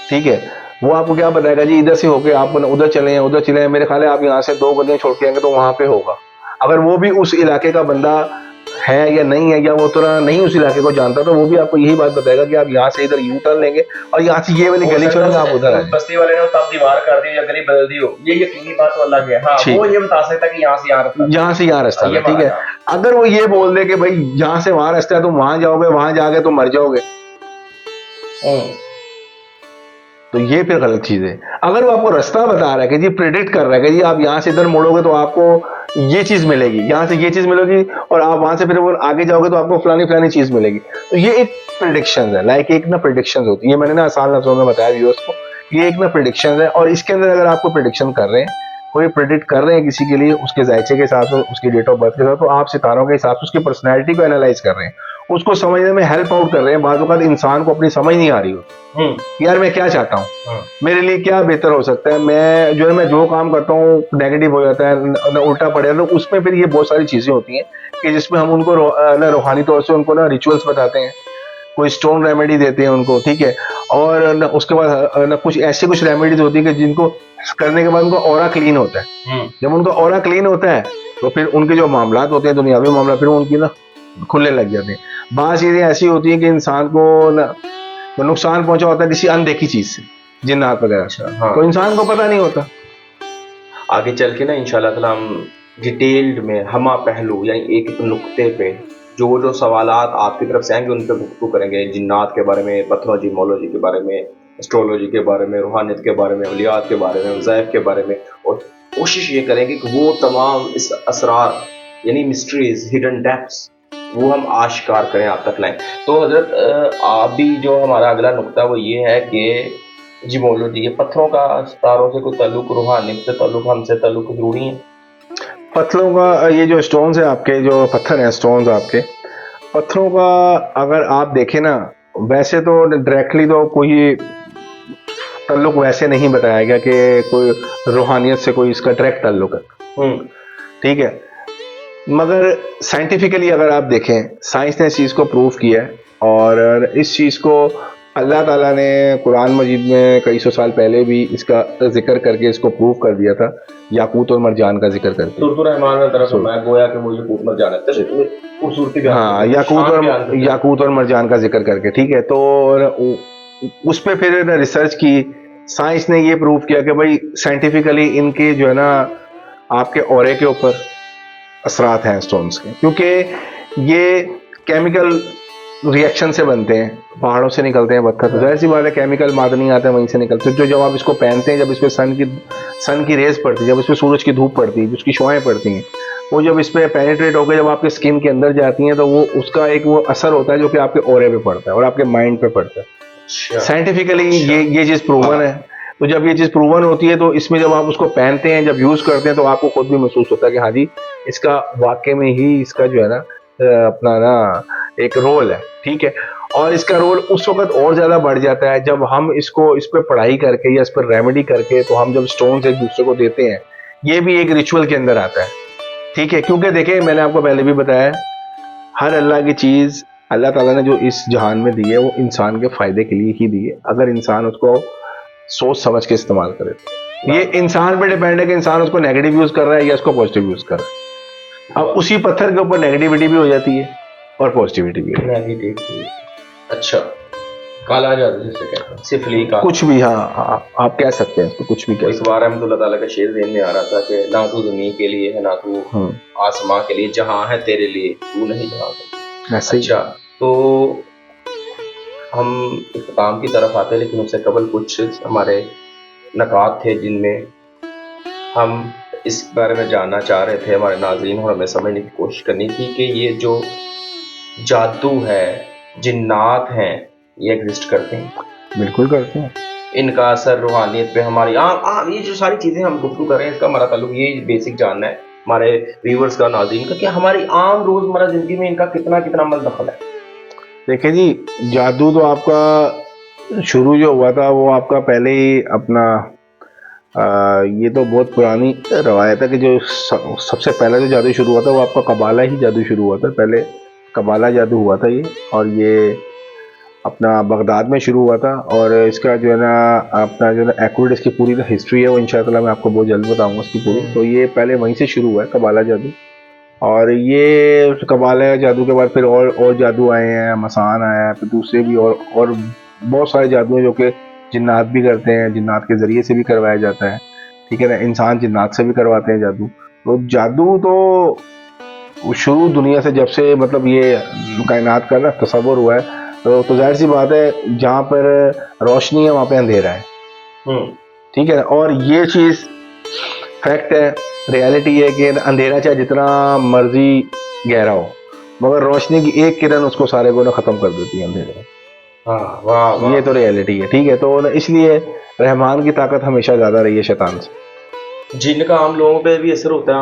ठीक है, वो आपको क्या बताएगा जी इधर से होके आप उधर चले हैं, उधर चले हैं, मेरे ख्याल है आप यहाँ से 2 गलियां छोड़ के आएंगे तो वहां पे होगा। अगर वो भी उस इलाके का बंदा है या नहीं है, या वो थोड़ा नहीं उस इलाके को जानता, तो वो भी आपको यही बात बताएगा कि आप यहाँ से इधर यू टर्न लेंगे और यहाँ से ये वाली गली छोड़ेंगे, आप उधर आएंगे। बस्ती वाले ने तब दीवार कर दी या गली बदल दी हो, ये यकीनी बात तो अलग है। हाँ, वो ये बता सकता है कि यहाँ से यहाँ रास्ता है, ठीक है। अगर वो ये बोल दे कि भाई यहाँ से वहां रास्ता है, तुम वहां जाओगे, वहां जाके तुम मर जाओगे, तो ये फिर गलत चीज है। अगर वो आपको रास्ता बता रहा है कि जी प्रेडिक्ट कर रहा है कि जी आप यहाँ से इधर मुड़ोगे तो आपको ये चीज मिलेगी, यहाँ से ये चीज मिलेगी, और आप वहां से फिर वो आगे जाओगे तो आपको फलानी फलानी चीज मिलेगी, तो ये एक प्रेडिक्शन है, लाइक एक ना प्रेडिक्शन होती है। मैंने ना आसान लफ्जों में बताया व्यूअर्स को, ये एक ना प्रेडिक्शन है। और इसके अंदर अगर आपको प्रेडिक्शन कर रहे हैं, कोई प्रेडिक्ट कर रहे हैं किसी के लिए, उसके जायचे के हिसाब से, उसकी डेट ऑफ बर्थ के साथ, तो आप सितारों के हिसाब से उसकी पर्सनैलिटी को एनालाइज कर रहे हैं, उसको समझने में हेल्प आउट कर रहे हैं। बाज़ औक़ात इंसान को अपनी समझ नहीं आ रही हो, यार मैं क्या चाहता हूँ, मेरे लिए क्या बेहतर हो सकता है, मैं जो काम करता हूँ नेगेटिव हो जाता है, उल्टा पड़ जाता है, तो उसमें फिर ये बहुत सारी चीजें होती हैं कि जिसमें हम उनको ना रूहानी तौर से उनको ना रिचुअल्स बताते हैं, कोई स्टोन रेमेडी देते हैं उनको, ठीक है, और उसके बाद ना कुछ ऐसी कुछ रेमेडीज होती है कि जिनको करने के बाद उनका ऑरा क्लीन होता है। जब उनका ऑरा क्लीन होता है तो फिर उनके जो मामलात होते हैं, दुनियावी मामला, फिर उनकी ना खुलने लग जाते हैं। बात चीजें ऐसी होती हैं कि इंसान को ना नुकसान पहुंचा होता है किसी अनदेखी चीज से, जिन्नात वगैरह, हाँ, तो इंसान को पता नहीं होता। आगे चल के ना इंशाल्लाह ताला हम डिटेल्ड में हमा पहलू यानी एक नुक्ते पे जो सवालात आपकी तरफ से आएंगे उन पर गुफ्तगू करेंगे, जिन्नात के बारे में, पथरोजिमोलॉजी के बारे में, एस्ट्रोलॉजी के बारे में, रूहानियत के बारे में, औलियात के बारे में, वज़ाइफ के बारे में, और कोशिश ये करेंगे कि वो तमाम इस असरार यानी मिस्ट्रीज, हिडन डेप्थ्स, वो हम आश्कार करें, आप तक लाएं। तो हजरत आप भी जो हमारा अगला नुक्ता वो ये है कि जिमोलॉजी, ये पत्थरों का सितारों से कोई ताल्लुक, रूहानियत से ताल्लुक, हमसे ताल्लुक जरूरी है? पत्थरों का, ये जो स्टोन्स है आपके, जो पत्थर हैं स्टोन्स आपके, पत्थरों का अगर आप देखें ना, वैसे तो डायरेक्टली तो कोई ताल्लुक वैसे नहीं बताया गया कि कोई रूहानियत से कोई इसका डायरेक्ट ताल्लुक है, ठीक है, मगर साइंटिफिकली अगर आप देखें, साइंस ने इस चीज़ को प्रूव किया है, और इस चीज़ को अल्लाह ताला ने कुरान मजीद में कई सौ साल पहले भी इसका जिक्र करके इसको प्रूव कर दिया था, याकूत और मरजान का जिक्र करके। रहमान में तरफ सुना है, गोया कि वो याकूत मरजान है, खूबसूरती, हाँ, याकूत और मरजान का जिक्र करके, ठीक है। तो उस पर फिर रिसर्च की, साइंस ने ये प्रूव किया कि भाई साइंटिफिकली इनके जो है ना आपके ऑरे के ऊपर असरात हैं स्टोन्स के, क्योंकि ये केमिकल रिएक्शन से बनते हैं, पहाड़ों से निकलते हैं पत्थर, तो जाहिर सी बात है केमिकल मादनी आते हैं वहीं से निकलते हैं। तो जब आप इसको पहनते हैं, जब इस पर सन की रेज पड़ती है, जब इस पर सूरज की धूप पड़ती है, उसकी शुआएं पड़ती हैं, वो जब इस पे पेनिट्रेट होकर जब आपके स्किन के अंदर जाती हैं तो वो उसका एक वो असर होता है जो कि आपके ऑरे पे पड़ता है और आपके माइंड पे पड़ता है। अच्छा साइंटिफिकली अच्छा। ये चीज़ प्रूवन है। तो जब ये चीज़ प्रूवन होती है तो इसमें जब आप उसको पहनते हैं, जब यूज़ करते हैं, तो आपको खुद भी महसूस होता है कि हाँ जी, इसका वाकई में ही इसका जो है ना अपना ना एक रोल है, ठीक है। और इसका रोल उस वक्त और ज़्यादा बढ़ जाता है जब हम इसको इस पर पढ़ाई करके या इस पर रेमेडी करके तो हम जब स्टोन्स एक दूसरे को देते हैं, ये भी एक रिचुअल के अंदर आता है, ठीक है। क्योंकि देखिए मैंने आपको पहले भी बताया, हर अल्लाह की चीज़ अल्लाह ताला ने जो इस जहान में दी है वो इंसान के फ़ायदे के लिए ही दी है, अगर इंसान उसको सोच समझ के इस्तेमाल करे तो। ये इंसान पे डिपेंड है कि इंसान उसको नेगेटिव यूज़ कर रहा है या उसको पॉजिटिव यूज़ कर रहा है। अब उसी पत्थर के ऊपर नेगेटिविटी भी हो जाती है और पॉजिटिविटी भी हो जाती नेगेटिव। अच्छा, काला जादू जिसे कहते हैं, सिफली का है। कुछ भी, हाँ आप कह सकते हैं इसको, कुछ भी कह इस बार अल्लाह ताला का शेर ज़हन में आ रहा था कि ना तू ज़मीन के लिए है, ना तू आसमां के लिए, जहां है तेरे लिए, तू नहीं जहां के। ऐसे ही। अच्छा, तो हम इख्तिताम की तरफ आते हैं, लेकिन उससे कबल कुछ हमारे नकात थे जिनमें हम इस बारे में जानना चाह रहे थे हमारे नाज़रीन, और हमें समझने की कोशिश करनी थी कि ये जो जादू है, जिन्नात हैं, ये एग्जिस्ट करते हैं। बिल्कुल करते हैं। इनका असर रूहानियत पे हमारी आम ये जो सारी चीज़ें हम गुफ्तगू कर रहे हैं, इसका हमारा ताल्लुक ये बेसिक जानना है हमारे व्यूवर्स का, नाज़रीन का, कि हमारी आम रोज़मर्रा ज़िंदगी में इनका कितना कितना दखल है। देखिए जी, जादू तो आपका शुरू जो हुआ था वो आपका पहले ही अपना ये तो बहुत पुरानी रवायत है कि जो सबसे पहला जो जादू शुरू हुआ था वो आपका कबाला ही जादू शुरू हुआ था। पहले कबाला जादू हुआ था ये, और ये अपना बगदाद में शुरू हुआ था। और इसका जो है ना अपना जो है ना एक्यूरेट इसकी पूरी हिस्ट्री है वो इंशाअल्लाह मैं आपको बहुत जल्द बताऊंगा इसकी पूरी। तो ये पहले वहीं से शुरू हुआ है कबाला जादू, और ये कबाला जादू के बाद फिर और जादू आए हैं, मसान आया है, फिर दूसरे भी और बहुत सारे जादू हैं जो कि जिन्नात भी करते हैं, जिन्नात के ज़रिए से भी करवाया जाता है, ठीक है ना। इंसान जिन्नात से भी करवाते हैं जादू। तो जादू तो शुरू दुनिया से जब से मतलब ये कायनात का ना तस्वुर हुआ है तो जाहिर सी बात है जहाँ पर रोशनी है वहाँ पे अंधेरा है, ठीक है ना। और ये चीज़ फैक्ट है, रियलिटी है कि अंधेरा चाहे जितना मर्जी गहरा हो मगर रोशनी की एक किरण उसको सारे को ना ख़त्म कर देती है अंधेरे में। हाँ, वाह वाह। ये तो रियलिटी है, ठीक है। तो इसलिए रहमान की ताकत हमेशा ज़्यादा रही है शैतान से। जिनका आम लोगों पे भी असर होता है,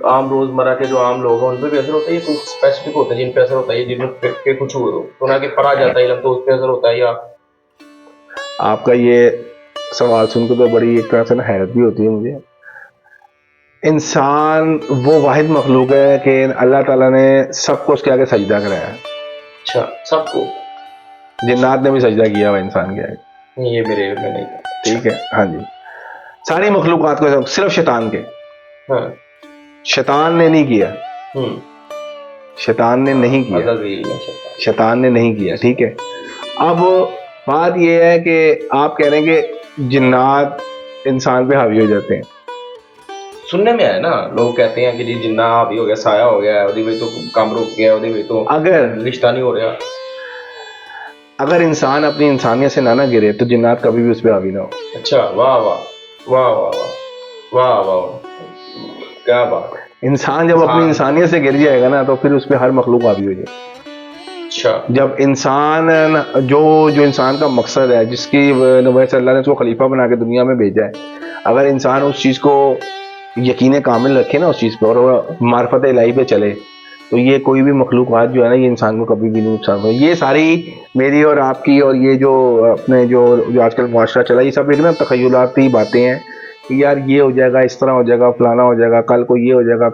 आम रोजमर्रा के जो आम लोग हैं उन पे भी असर होता है, ये कुछ स्पेसिफिक होता है जिन पे असर होता है, जिन पे कुछ सुना कि पढ़ा जाता है इल्म, तो उस पे असर होता है? या आपका ये सवाल सुनकर तो बड़ी एक तरह से ना हैरत भी होती है मुझे। इंसान वो वाहिद मखलूक है कि अल्लाह ताला ने सबको उसके आगे सजदा कराया है। अच्छा, सबको? जिन्नात ने भी सजदा किया हुआ इंसान के आगे। ये मेरे में नहीं था। ठीक है, हाँ जी, सारी मखलूकात को, सिर्फ शैतान के, हाँ। शैतान ने नहीं किया, शैतान ने नहीं किया, शैतान ने नहीं किया, ठीक है। अब बात यह है कि आप कह रहे हैं कि जिन्नात इंसान पे हावी हो जाते हैं। सुनने में आया ना, लोग कहते हैं कि जी जिन्ना हावी हो गया, साया हो गया, ਉਹਦੀ वजह तो काम रुक गया, ਉਹਦੀ वजह तो अगर रिश्ता नहीं हो रहा। अगर इंसान अपनी इंसानियत से ना गिरे तो जिन्नात कभी भी उस पर हावी ना हो। अच्छा, वाह वाह वाह वाह वाह वाह वाह, क्या बात। इंसान जब अपनी इंसानियत से गिर जाएगा ना तो फिर उस पर हर मखलूक हावी हो जाएगी। अच्छा, जब इंसान जो इंसान का मकसद है, जिसकी वजह से अल्लाह ने उसको खलीफा बना के दुनिया में भेजा है, अगर इंसान उस चीज़ को यकीन कामिल रखे ना उस चीज़ पर और मार्फत इलाही पे चले तो ये कोई भी मखलूक़ात जो है ना ये इंसान को कभी भी नहीं नुकसान हो। ये सारी मेरी और आपकी और ये जो अपने जो आजकल मुआशरा चला, ये सब एक ना तख़य्युलाती बातें हैं कि यार ये हो जाएगा, इस तरह हो जाएगा, फलाना हो जाएगा, कल को ये हो जाएगा,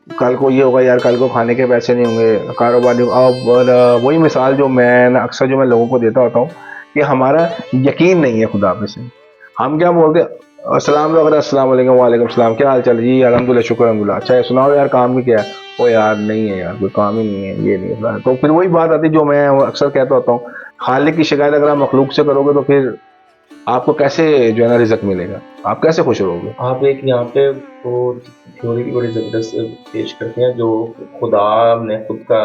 कल को ये होगा, यार कल को खाने के पैसे नहीं होंगे, कारोबार नहीं। और वही मिसाल जो मैं अक्सर जो मैं लोगों को देता होता हूँ कि हमारा यकीन नहीं है खुदा पे से, हम क्या बोलते हैं अस्सलाम वगैरह, अस्सलाम वालेकुम, वालेकुम सलाम, क्या हाल चाल जी, अल्हम्दुलिल्लाह, शुक्र अल्हम्दुलिल्लाह, अच्छा सुनाओ यार काम भी क्या है, ओ यार नहीं है यार कोई काम ही नहीं है, ये नहीं है। तो फिर वही बात आती जो मैं अक्सर कहता होता हूँ, खालिक की शिकायत अगर आप मखलूक से करोगे तो फिर आपको कैसे जो है ना रिज़्क मिलेगा, आप कैसे खुश रहोगे। आप एक यहाँ पे वो थ्योरी भी बड़ी ज़बरदस्त पेश करते हैं जो खुदा ने खुद का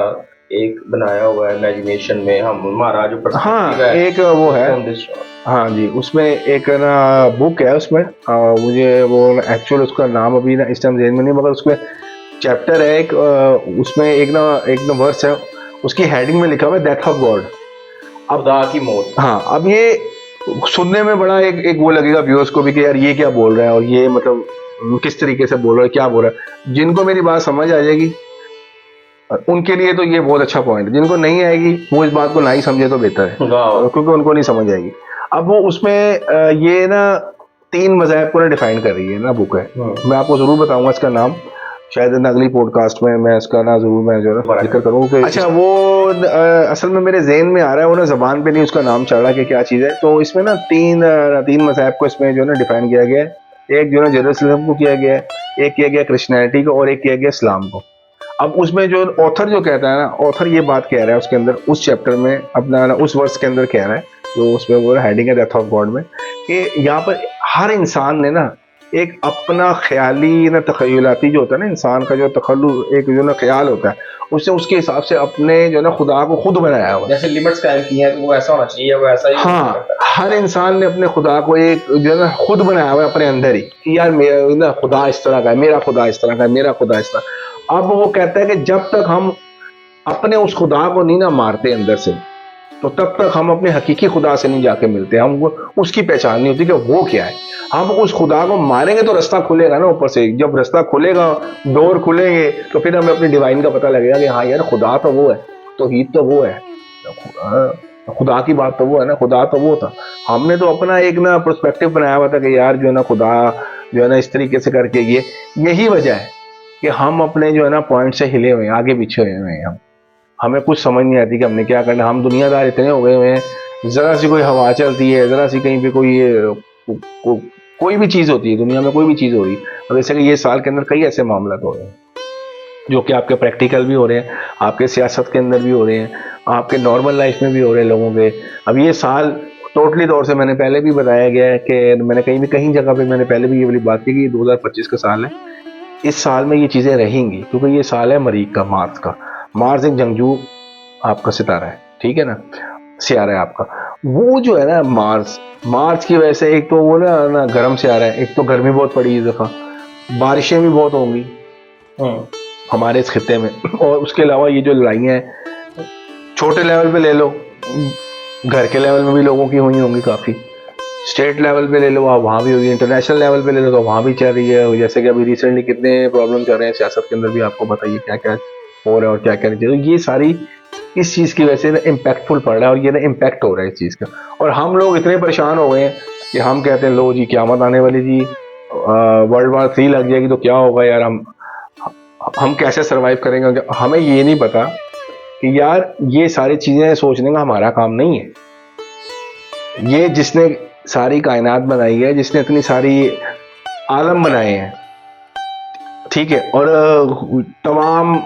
एक बनाया हुआ है इमेजिनेशन में, हम हमारा जो हाँ एक वो है, हाँ जी, उसमें एक ना बुक है, उसमें मुझे वो एक्चुअल उसका नाम अभी ना इस टाइम ज़हन में नहीं, मगर उसमें चैप्टर है एक, उसमें एक ना वर्स है, उसकी हेडिंग में लिखा हुआ है डेथ ऑफ गॉड। खुदा की मौत। हाँ, अब ये सुनने में बड़ा एक वो लगेगा व्यूअर्स को भी कि यार ये क्या बोल रहा है, और ये मतलब किस तरीके से बोल रहा है, क्या बोल रहा है। जिनको मेरी बात समझ आ जाएगी उनके लिए तो ये बहुत अच्छा पॉइंट है, जिनको नहीं आएगी वो इस बात को ना ही समझे तो बेहतर है, क्योंकि उनको नहीं समझ आएगी। अब वो उसमें ये ना 3 मज़ाहिब को ना डिफाइन कर रही है ना बुक है। मैं आपको जरूर बताऊंगा इसका नाम, शायद ना अगली पॉडकास्ट में मैं इसका ना जरूर मैं जो है जिक्र करूँगा। अच्छा, वो असल में मेरे ज़हन में आ रहा है, वो ना ज़बान पे नहीं उसका नाम चढ़ रहा कि क्या चीज़ है। तो इसमें ना तीन मज़ाहिब को इसमें जो है ना डिफाइन किया गया है। एक जो है जेरूसलम को किया गया है, एक किया गया क्रिश्चियनिटी को, और एक किया गया इस्लाम को। अब उसमें जो ऑथर जो कहता है ना, ऑथर ये बात कह रहा है उसके अंदर, उस चैप्टर में अपना ना उस वर्ष के अंदर कह रहा है, जो उसमें वो हेडिंग है डेथ ऑफ गॉड में, कि यहाँ पर हर इंसान ने ना एक अपना ख्याली ना तखयलाती जो होता है ना, इंसान का जो तखल्लु एक जो ना ख्याल होता है, उससे उसके हिसाब से अपने जो ना खुदा को खुद बनाया हुआ, जैसे लिमिट्स कायम की हैं तो वो ऐसा होना चाहिए, वो ऐसा ही। हाँ, हर इंसान ने अपने खुदा को एक जो है ना खुद बनाया हुआ है अपने अंदर ही, कि यार मेरा ना खुदा इस तरह का है, मेरा खुदा इस तरह का है, मेरा खुदा इस तरह। अब वो कहता है कि जब तक हम अपने उस खुदा को नहीं ना मारते अंदर से, तो तब तक हम अपने हकीकी खुदा से नहीं जाके मिलते, हमको उसकी पहचान नहीं होती कि वो क्या है। हम उस खुदा को मारेंगे तो रास्ता खुलेगा ना ऊपर से, जब रास्ता खुलेगा, डोर खुलेंगे, तो फिर हमें अपनी डिवाइन का पता लगेगा कि हाँ यार खुदा तो वो है, तौहीद तो वो है, खुदा की बात तो वो है ना, खुदा तो वो था। हमने तो अपना एक ना पर्सपेक्टिव बनाया हुआ था कि यार जो है ना खुदा जो है ना इस तरीके से करके, यही वजह है कि हम अपने जो है ना पॉइंट से हिले हुए हैं, आगे पीछे हुए हैं। हमें कुछ समझ नहीं आती कि हमने क्या करना। हम दुनियादार इतने हो गए हुए हैं, जरा सी कोई हवा चलती है, जरा सी कहीं पे कोई भी चीज़ होती है दुनिया में, कोई भी चीज़ हो रही है। जैसे कि ये साल के अंदर कई ऐसे मामला हो रहे हैं जो कि आपके प्रैक्टिकल भी हो रहे हैं, आपके सियासत के अंदर भी हो रहे हैं, आपके नॉर्मल लाइफ में भी हो रहे हैं लोगों के। अब ये साल टोटली तौर से मैंने पहले भी बताया गया है कि मैंने कहीं जगह पे मैंने पहले भी ये वाली बात की कि 2025 का साल है। इस साल में ये चीज़ें रहेंगी, क्योंकि ये साल है मरीख का, मार्स का। मार्स एक जंगजू आपका सितारा है, ठीक है ना, सियारा है आपका। वो जो है ना मार्च की वजह से एक तो वो ना गर्म सियारा है, एक तो गर्मी बहुत पड़ी इस दफ़ा, बारिशें भी बहुत होंगी हमारे इस खित्ते में। और उसके अलावा ये जो लड़ाइयाँ हैं छोटे लेवल पे ले लो, घर के लेवल में भी लोगों की हुई होंगी काफ़ी, स्टेट लेवल पे ले लो आप, वहाँ भी होगी, इंटरनेशनल लेवल पे ले लो तो वहाँ भी चल रही है। जैसे कि अभी रिसेंटली कितने प्रॉब्लम चल रहे हैं सियासत के अंदर भी, आपको बताइए क्या क्या हो रहा है और क्या क्या नहीं। तो ये सारी इस चीज़ की वजह से ना इम्पैक्टफुल पड़ रहा है, और ये ना इम्पैक्ट हो रहा है इस चीज़ का। और हम लोग इतने परेशान हो गए हैं कि हम कहते हैं लो जी क़यामत आने वाली जी, वर्ल्ड वार 3 लग जाएगी तो क्या होगा यार, हम कैसे सर्वाइव करेंगे। हमें ये नहीं पता कि यार ये सारी चीज़ें सोचने का हमारा काम नहीं है। ये जिसने सारी कायनात बनाई है, जिसने इतनी सारी आलम बनाए हैं, ठीक है, और तमाम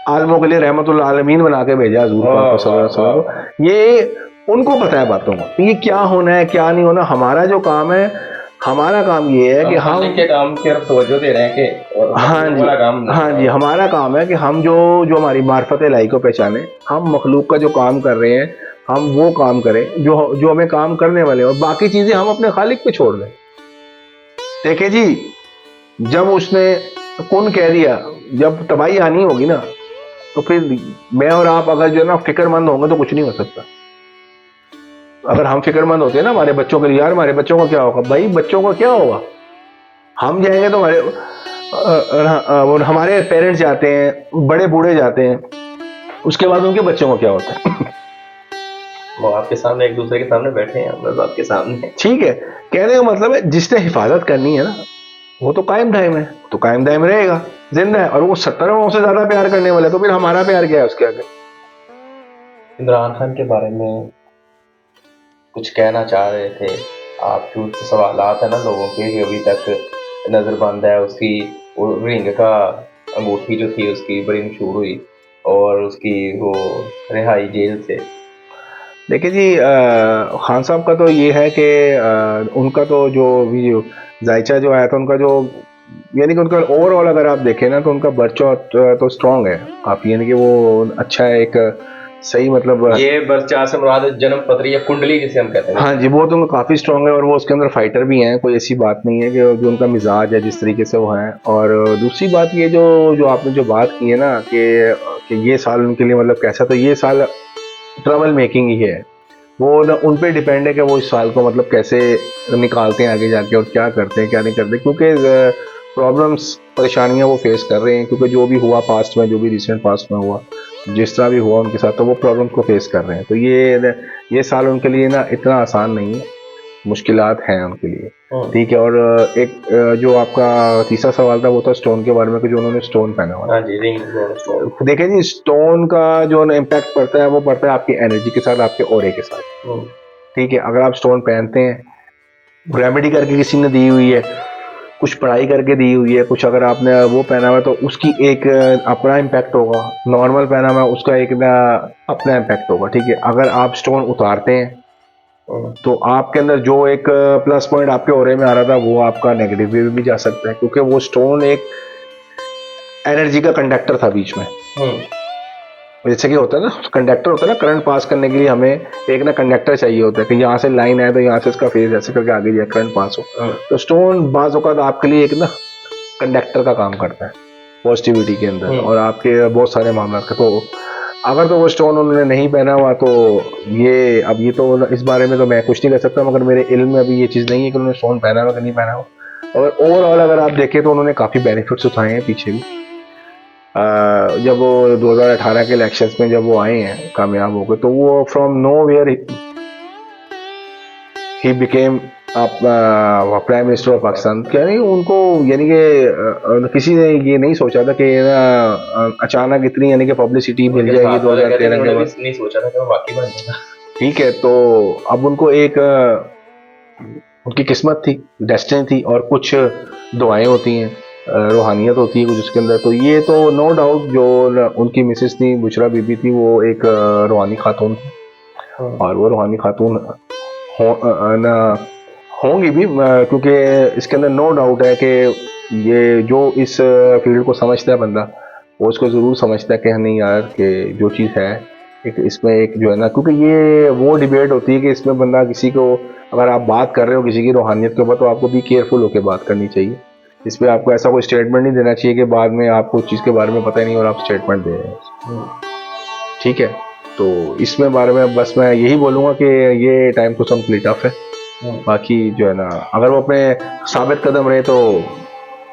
आलमों के लिए रहमतुल आलमीन बना के भेजा हज़ूर पाक सल्लल्लाहु अलैहि वसल्लम को, ये उनको पता है बातों का। ये क्या होना है क्या नहीं होना, हमारा जो काम है, हमारा काम ये है कि हम के काम की तरफ तवज्जो दे रहे हैं कि, और हाँ जी, हमारा काम है कि हम जो हमारी मार्फत इलाही को पहचाने, हम मखलूक का जो काम कर रहे हैं हम वो काम करें जो हमें काम करने वाले, और बाकी चीज़ें हम अपने खालिक पे छोड़ दें। देखिए जी, जब उसने कौन कह दिया, जब तबाही आनी होगी ना, तो फिर मैं और आप अगर जो है ना फिक्रमंद होंगे तो कुछ नहीं हो सकता। अगर हम फिक्रमंद होते हैं ना हमारे बच्चों के लिए, यार हमारे बच्चों का क्या होगा, भाई बच्चों का क्या होगा, हम जाएंगे तो हमारे पेरेंट्स जाते हैं, बड़े बूढ़े जाते हैं, उसके बाद उनके बच्चों का क्या होता है। वो आपके सामने एक दूसरे के सामने बैठे हैं, हम लोग आपके सामने, ठीक है। कहने का मतलब है जिसने हिफाजत करनी है ना, वो तो कायम दायम है, तो कायम दायम रहेगा, जिंदा है, और वो 70 से ज्यादा प्यार करने वाला है, तो फिर हमारा प्यार क्या है उसके आगे। इमरान खान के बारे में कुछ कहना चाह रहे थे आप? जो सवालात है ना लोगों के, कि अभी तक नजरबंद है, उसकी रिंग का अंगूठी जो थी उसकी बड़ी मशहूर हुई, और उसकी वो रिहाई जेल से। देखिए जी, खान साहब का तो ये है कि उनका तो जो भी जायचा जो आया था उनका, जो यानी कि उनका ओवरऑल अगर आप देखें ना, तो उनका बर्चो तो स्ट्रॉन्ग है काफ़ी, यानी कि वो अच्छा है, एक सही मतलब ये बर्थ चार्ट से मुराद जन्म पत्री या कुंडली जिसे हम कहते हैं। हाँ जी, वो तो काफ़ी स्ट्रांग है और वो उसके अंदर फाइटर भी हैं, कोई ऐसी बात नहीं है कि जो उनका मिजाज है जिस तरीके से वो है। और दूसरी बात ये जो जो आपने जो बात की है ना कि ये साल उनके लिए मतलब कैसा, तो ये साल ट्रबल मेकिंग ही है। वो ना उन पे डिपेंड है कि वो इस साल को मतलब कैसे निकालते हैं आगे जाके और क्या करते हैं क्या नहीं करते, क्योंकि प्रॉब्लम्स परेशानियां वो फेस कर रहे हैं, क्योंकि जो भी हुआ पास्ट में, जो भी रिसेंट पास्ट में हुआ, जिस तरह भी हुआ उनके साथ, तो वो प्रॉब्लम्स को फेस कर रहे हैं। तो ये साल उनके लिए ना इतना आसान नहीं है, मुश्किलात हैं उनके लिए। ठीक है। और एक जो आपका तीसरा सवाल था वो था स्टोन के बारे में, कि जो उन्होंने स्टोन पहना हुआ। हाँ जी, रिंग स्टोन। देखिए जी, स्टोन का जो इम्पैक्ट पड़ता है वो पड़ता है आपकी एनर्जी के साथ, आपके ऑरे के साथ। ठीक है। अगर आप स्टोन पहनते हैं, रेमेडी करके किसी ने दी हुई है, कुछ पढ़ाई करके दी हुई है, कुछ अगर आपने वो पहना हुआ है, तो उसकी एक अपना इम्पैक्ट होगा। नॉर्मल पहना हुआ है उसका एक ना अपना इम्पैक्ट होगा। ठीक है। अगर आप स्टोन उतारते हैं तो आपके अंदर जो एक प्लस पॉइंट आपके ऑरे में आ रहा था वो आपका नेगेटिव वे भी जा सकता है, क्योंकि वो स्टोन एक एनर्जी का कंडक्टर था बीच में। जैसे कि होता है ना, कंडक्टर होता है ना, करंट पास करने के लिए हमें एक ना कंडक्टर चाहिए होता है कि यहाँ से लाइन आए तो यहाँ से इसका फेज ऐसे करके आगे जाए, करंट पास हो। तो स्टोन बाज औक़ात आपके लिए एक ना कंडक्टर का काम करता है पॉजिटिविटी के अंदर और आपके बहुत सारे मामला का। तो अगर तो वो स्टोन उन्होंने नहीं पहना हुआ तो ये अब ये तो इस बारे में तो मैं कुछ नहीं कर सकता, मगर मेरे इल्म में अभी ये चीज़ नहीं है कि उन्होंने स्टोन पहना हुआ कि नहीं पहना हुआ। और ओवरऑल अगर आप देखें तो उन्होंने काफ़ी बेनिफिट्स उठाए हैं पीछे भी। जब वो 2018 के इलेक्शंस में जब वो आए हैं कामयाब हो गए, तो वो फ्रॉम नो वेयर ही became prime minister of Pakistan. यानी उनको यानी कि किसी ने ये नहीं सोचा था कि ना अचानक इतनी यानी कि पब्लिसिटी मिल जाएगी 2013 के बाद। नहीं सोचा था कि वो वाकई बन जाएगा। ठीक है। तो अब उनको एक उनकी किस्मत थी, डेस्टिनी थी, और कुछ दुआएं होती हैं, रूहानियत होती है कुछ उसके अंदर। तो ये तो नो डाउट जो उनकी मिसेस थी बुशरा बीबी थी, वो एक रूहानी खातून थी और वो रूहानी खातून होंगी भी, क्योंकि इसके अंदर नो डाउट है कि ये जो इस फील्ड को समझता है बंदा, वो उसको ज़रूर समझता है कि नहीं यार कि जो चीज़ है एक इसमें एक जो है ना, क्योंकि ये वो डिबेट होती है कि इसमें बंदा किसी को अगर आप बात कर रहे हो किसी की रूहानियत के ऊपर, तो आपको भी केयरफुल होकर बात करनी चाहिए। इस पर आपको ऐसा कोई स्टेटमेंट नहीं देना चाहिए कि बाद में आपको उस चीज़ के बारे में पता ही नहीं और आप स्टेटमेंट दे रहे हैं। ठीक है। तो इसमें बारे में बस मैं यही बोलूँगा कि ये time too simply tough है। बाकी जो है ना, अगर वो अपने साबित कदम रहे तो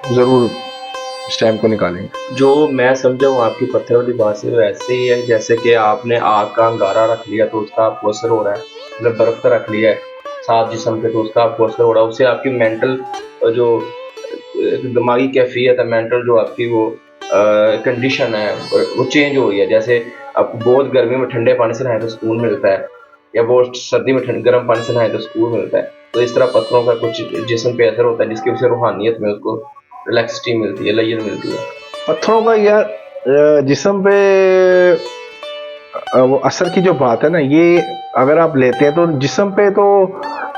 ज़रूर इस टाइम को निकालेंगे। जो मैं समझा हूँ आपकी पत्थर वाली बात से वैसे ही है, जैसे कि आपने आग का अंगारा रख लिया तो उसका आपको असर हो रहा है, मतलब बर्फ का रख लिया है साफ जिस्म पे तो उसका आपको असर हो रहा है, उससे आपकी मेंटल जो दिमागी कैफियत है, मेंटल जो आपकी वो कंडीशन है वो चेंज हो रही है। जैसे आपको बहुत गर्मी में ठंडे पानी से नहाए तो सुकून मिलता है, या बहुत सर्दी में गर्म पानी से नहाए तो सुकून मिलता है। तो इस तरह पत्थरों का कुछ जिस्म पे असर होता है जिसकी वजह से रूहानियत में उसको रिलैक्सिटी मिलती है, लय्यत मिलती है। पत्थरों का यार जिस्म पे वो असर की जो बात है ना, ये अगर आप लेते हैं तो जिस्म पे तो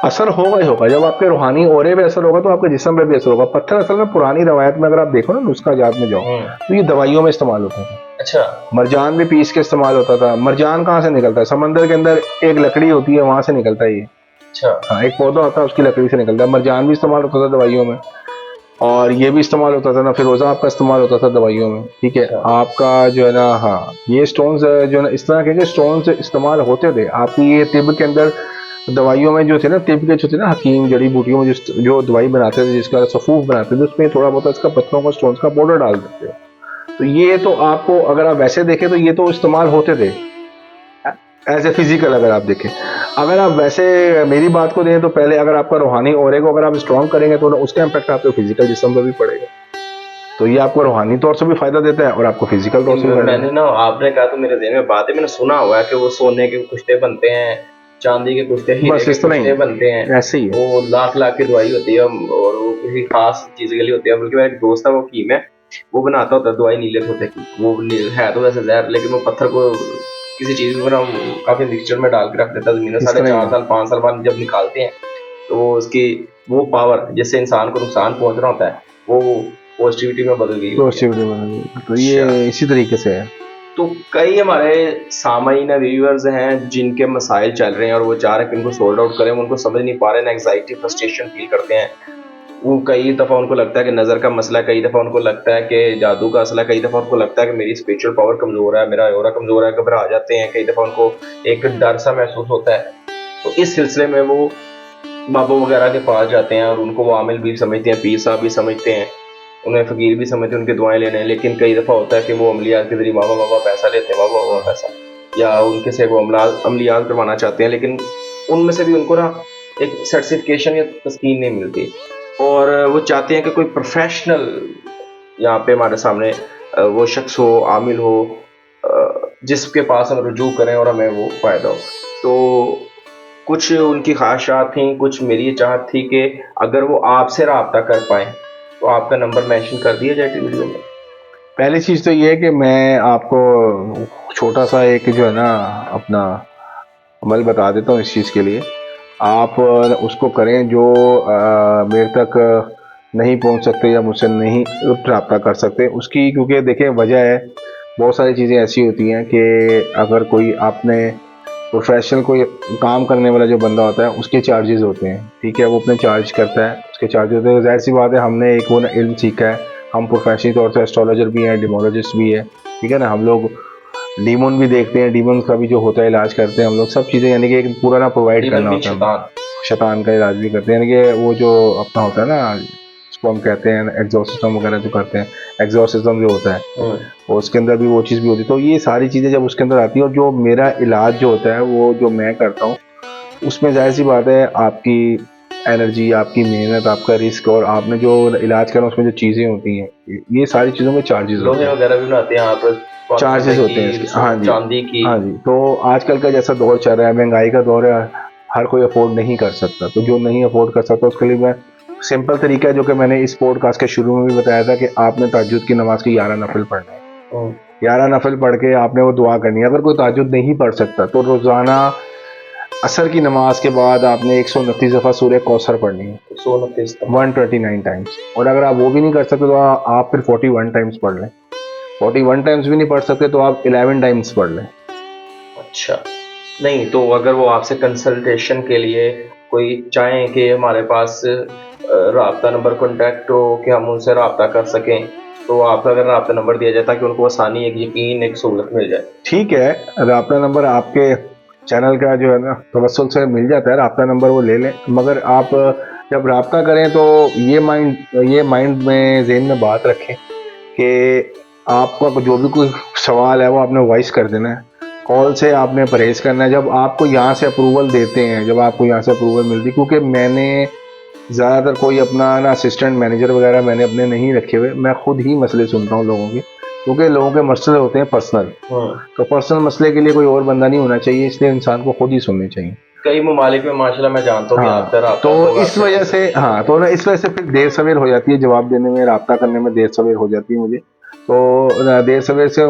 असर होगा ही होगा। जब आपके रूहानी ओरे पे असर होगा तो आपके जिस्म पे भी असर होगा। पत्थर असल में पुरानी रवायत में अगर आप देखो ना, नुस्खा जात में जाओ तो ये दवाइयों में इस्तेमाल होता था। अच्छा। मरजान भी पीस के इस्तेमाल होता था। मरजान कहाँ से निकलता है? समंदर के अंदर एक लकड़ी होती है, वहां से निकलता है ये। अच्छा। हाँ, एक पौधा होता है उसकी लकड़ी से निकलता है। मरजान भी इस्तेमाल होता था दवाइयों में, और ये भी इस्तेमाल होता था ना, फिरोजा आपका इस्तेमाल होता था दवाइयों में। ठीक है। आपका जो है ना, हाँ, ये स्टोन्स जो है ना, इस तरह के स्टोन्स इस्तेमाल होते थे। आपकी ये तिब के अंदर दवाइयों में जो थे ना, तिब के जो थे ना, हकीम जड़ी बूटियों में जो दवाई बनाते थे, जिसका सफूफ बनाते थे, उसमें थोड़ा बहुत इसका पत्थरों का स्टोन्स का पाउडर डाल देते थे। तो ये तो आपको अगर आप वैसे देखें तो ये तो इस्तेमाल होते थे एज ए फिजिकल। अगर आप देखें, अगर आप वैसे मेरी बात को दें तो पहले अगर आपका रूहानी ओरे को अगर आप स्ट्रॉन्ग करेंगे तो उसका इम्पैक्ट आपके फिजिकल जिस्म पर भी पड़ेगा। तो ये आपको रूहानी तौर से भी फायदा देता है और आपको फिजिकल तौर से भी। मैंने ना, आपने कहा तो मेरे ज़हन में बात है, मैंने सुना हुआ है कि वो सोने के कुश्ते बनते हैं, चांदी के कुश्ते, हीरे के कुश्ते बनते हैं, ऐसे ही वो लाख लाख की दवाई होती है और वो किसी खास चीज़ के लिए होती है। बल्कि मेरा एक दोस्त है वो हकीम है, वो बनाता होता है दवाई नीले तोते की। वो है तो वैसे जहर, लेकिन वो पत्थर को किसी चीज़ में ना काफ़ी मिक्सचर में डाल के रख देता है ज़मीन में। 4.5 साल 5 साल बाद जब निकालते हैं तो उसकी वो पावर जिससे इंसान को नुकसान पहुंच रहा होता है वो पॉजिटिविटी में बदल गई। पॉजिटिविटी में बदल गई। तो ये इसी तरीके से है। तो कई हमारे सामाइन व्यूअर्स हैं जिनके मसाइल चल रहे हैं और वो चाह रहे हैं कि उनको सोल्ड आउट करें, उनको समझ नहीं पा रहे हैं, एंग्जाइटी फ्रस्ट्रेशन फील करते हैं। वो कई दफ़ा उनको लगता है कि नज़र का मसला है, कई दफ़ा उनको लगता है कि जादू का असला है, कई दफ़ा उनको लगता है कि मेरी स्पिरिचुअल पावर कमज़ोर है, मेरा ऑरा कमज़ोर है, घबरा जाते हैं, कई दफ़ा उनको एक डर सा महसूस होता है। तो इस सिलसिले में वो बाबा वगैरह के पास जाते हैं और उनको वो आमिल भी समझते हैं, पीर साहब भी समझते हैं, उन्हें फ़कीर भी समझते हैं, उनकी दुआएं लेने हैं। लेकिन कई दफ़ा होता है कि वो अमलियात के ज़रिए बाबा पैसा लेते हैं, बाबा पैसा, या उनके से वो अमलियात करवाना चाहते हैं, लेकिन उनमें से भी उनको ना एक सर्टिफिकेशन या तस्कीन नहीं मिलती और वो चाहते हैं कि कोई प्रोफेशनल यहाँ पे हमारे सामने वो शख्स हो, आमिल हो, जिसके पास हम रुजू करें और हमें वो फ़ायदा हो। तो कुछ उनकी ख्वाहिशात थी, कुछ मेरी चाहत थी कि अगर वो आपसे रब्ता कर पाएँ तो आपका नंबर मेंशन कर दिया जाए वीडियो में। पहली चीज़ तो ये है कि मैं आपको छोटा सा एक जो है ना अपना अमल बता देता हूँ इस चीज़ के लिए। आप उसको करें जो मेरे तक नहीं पहुंच सकते या मुझसे नहीं रब्ता कर सकते उसकी, क्योंकि देखिए वजह है, बहुत सारी चीज़ें ऐसी होती हैं कि अगर कोई आपने प्रोफेशनल कोई काम करने वाला जो बंदा होता है उसके चार्जेस होते हैं, ठीक है, वो अपने चार्ज करता है, उसके चार्जेस होते हैं। जाहिर सी बात है, हमने एक वो इल्म सीखा है, हम प्रोफेशनल तौर से एस्ट्रोलॉजर भी हैं, डिमोलॉजिस्ट भी है, ठीक है ना, हम लोग डीमन भी देखते हैं, डीमन का भी जो होता है इलाज करते हैं हम लोग, सब चीज़ें यानी कि एक पूरा ना प्रोवाइड करना होता है। शैतान का इलाज भी करते हैं, यानी कि वो जो अपना होता है ना, उसको हम कहते हैं एग्जॉर्सिज्म वगैरह जो करते हैं, एग्जॉर्सिज्म जो होता है और उसके अंदर भी वो चीज़ भी होती है। तो ये सारी चीज़ें जब उसके अंदर आती है और जो मेरा इलाज जो होता है वो जो मैं करता हूँ उसमें जाहिर सी बात है आपकी एनर्जी, आपकी मेहनत, आपका रिस्क और आपने जो इलाज करना उसमें जो चीज़ें होती हैं, ये सारी चीज़ों में चार्जेस होते हैं, वगैरह भी बनाते हैं आप, चार्जेस होते हैं इसके। हाँ जी, चांदी की। हाँ जी। तो आजकल का जैसा दौर चल रहा है, महंगाई का दौर है, हर कोई अफोर्ड नहीं कर सकता, तो जो नहीं अफोर्ड कर सकता उसके लिए मैं सिंपल तरीका है जो कि मैंने इस पॉडकास्ट के शुरू में भी बताया था कि आपने तहज्जुद की नमाज के 11 नफल पढ़ने हैं। 11 नफल पढ़ के आपने वो दुआ करनी है। अगर कोई तहज्जुद नहीं पढ़ सकता तो रोज़ाना असर की नमाज के बाद आपने 129 दफ़ा सूरह कौसर पढ़नी है, 129 टाइम्स। और अगर आप वो भी नहीं कर सकते तो आप फिर 41 टाइम्स पढ़ लें। 41 टाइम्स भी नहीं पढ़ सकते तो आप 11 टाइम्स पढ़ लें। अच्छा, नहीं तो अगर वो आपसे कंसल्टेशन के लिए कोई चाहें कि हमारे पास राब्ता नंबर कॉन्टैक्ट हो कि हम उनसे राब्ता कर सकें, तो आपका अगर राब्ता नंबर दिया जाए ताकि उनको आसानी, एक यकीन, एक सहूलत मिल जाए। ठीक है, राब्ता नंबर आपके चैनल का जो है ना तवस्सुल से मिल जाता है, राब्ता नंबर वो ले लें। मगर आप जब राब्ता करें तो ये माइंड में, ज़हन में बात रखें कि आपका जो भी कोई सवाल है वो आपने वॉइस कर देना है, कॉल से आपने परहेज़ करना है। जब आपको यहाँ से अप्रूवल देते हैं, जब आपको यहाँ से अप्रूवल मिलती, क्योंकि मैंने ज़्यादातर कोई अपना ना असिस्टेंट मैनेजर वगैरह मैंने अपने नहीं रखे हुए, मैं खुद ही मसले सुनता हूँ लोगों के, क्योंकि लोगों के मसले होते हैं पर्सनल, तो पर्सनल मसले के लिए कोई और बंदा नहीं होना चाहिए, इसलिए इंसान को खुद ही सुनने चाहिए। कई ममालिक में माशाल्लाह मैं जानता हूँ हाँ, तो इस वजह से इस वजह से फिर देर सवेर हो जाती है, जवाब देने में, राब्ता करने में देर सवेर हो जाती है मुझे। तो देर सवेर से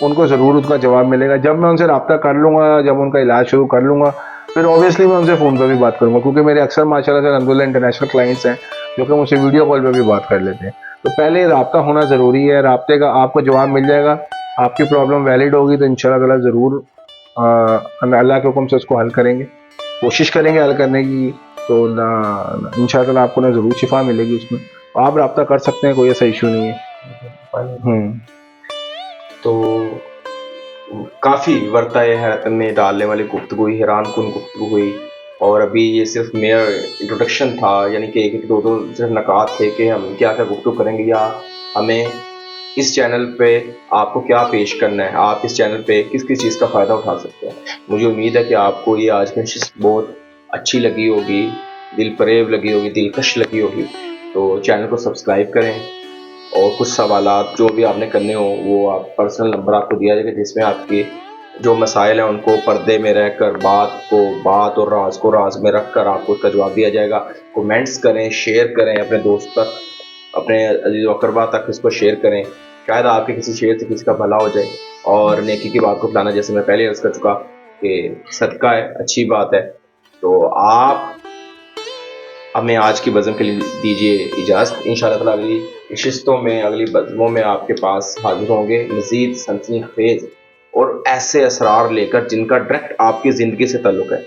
उनको ज़रूर उसका जवाब मिलेगा। जब मैं उनसे राब्ता कर लूँगा, जब उनका इलाज शुरू कर लूँगा, फिर ऑब्वियसली मैं उनसे फ़ोन पर भी बात करूँगा, क्योंकि मेरे अक्सर माशाल्लाह से अल्हम्दुलिल्लाह इंटरनेशनल क्लाइंट्स हैं जो कि मुझसे वीडियो कॉल पर भी बात कर लेते हैं। तो पहले राब्ता होना ज़रूरी है, राब्ते का आपको जवाब मिल जाएगा, आपकी प्रॉब्लम वैलिड होगी तो इंशाल्लाह ज़रूर अल्लाह के हुक्म से उसको हल करेंगे, कोशिश करेंगे हल करने की, तो इंशाल्लाह आपको ना ज़रूर शिफा मिलेगी उसमें। आप राब्ता कर सकते हैं, कोई ऐसा इशू नहीं है। तो काफ़ी वर्ताए हैरत में डालने वाली गुफ्तगू हुई, हैरान कुन गुफ्तगू हुई, और अभी ये सिर्फ मेरा इंट्रोडक्शन था, यानी कि एक दो सिर्फ नकात थे कि हम क्या क्या गुफ्तगू करेंगे या हमें इस चैनल पे आपको क्या पेश करना है, आप इस चैनल पे किस किस चीज़ का फ़ायदा उठा सकते हैं। मुझे उम्मीद है कि आपको ये आज की नशिस्त बहुत अच्छी लगी होगी, दिल फरेब लगी होगी, दिलकश लगी होगी। तो चैनल को सब्सक्राइब करें और कुछ सवालात जो भी आपने करने हो वो आप पर्सनल नंबर आपको दिया जाएगा, जिसमें आपके जो मसाइल हैं उनको पर्दे में रहकर बात और राज को राज में रख कर आपको उसका जवाब दिया जाएगा। कमेंट्स करें, शेयर करें, अपने दोस्त तक, अपने अजीज़ अकरबा तक इसको शेयर करें, शायद आपके किसी शेयर से किसी का भला हो जाए। और नेकी की बात को फैलाना, जैसे मैं पहले अर्ज़ कर चुका कि सदका है, अच्छी बात है। तो आप हमें आज की बज़म के लिए दीजिए इजाज़त। इंशाअल्लाह ताला अगली नशिस्तों में, अगली बज़मों में आपके पास हाजिर होंगे मज़ीद सनसनीखेज़ और ऐसे असरार लेकर जिनका डायरेक्ट आपकी ज़िंदगी से ताल्लुक़ है,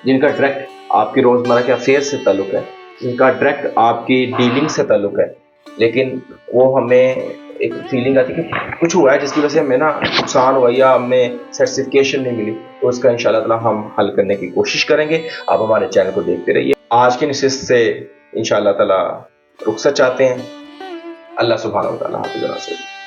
जिनका डायरेक्ट आपकी रोज़मर्रा के अफेयर से ताल्लुक़ है, जिनका डायरेक्ट आपकी डीलिंग से ताल्लुक़ है, लेकिन वो हमें एक फीलिंग आती है कि कुछ हुआ है जिसकी वजह से हमें ना नुकसान हुआ या हमें सर्टिफिकेशन नहीं मिली, तो उसका इंशाअल्लाह ताला हम हल करने की कोशिश करेंगे। आप हमारे चैनल को देखते रहिए। आज की नशिस्त से इंशाअल्लाह ताला रुखसत चाहते हैं। अल्लाह सुब्हानहू व तआला हाफ़िज़।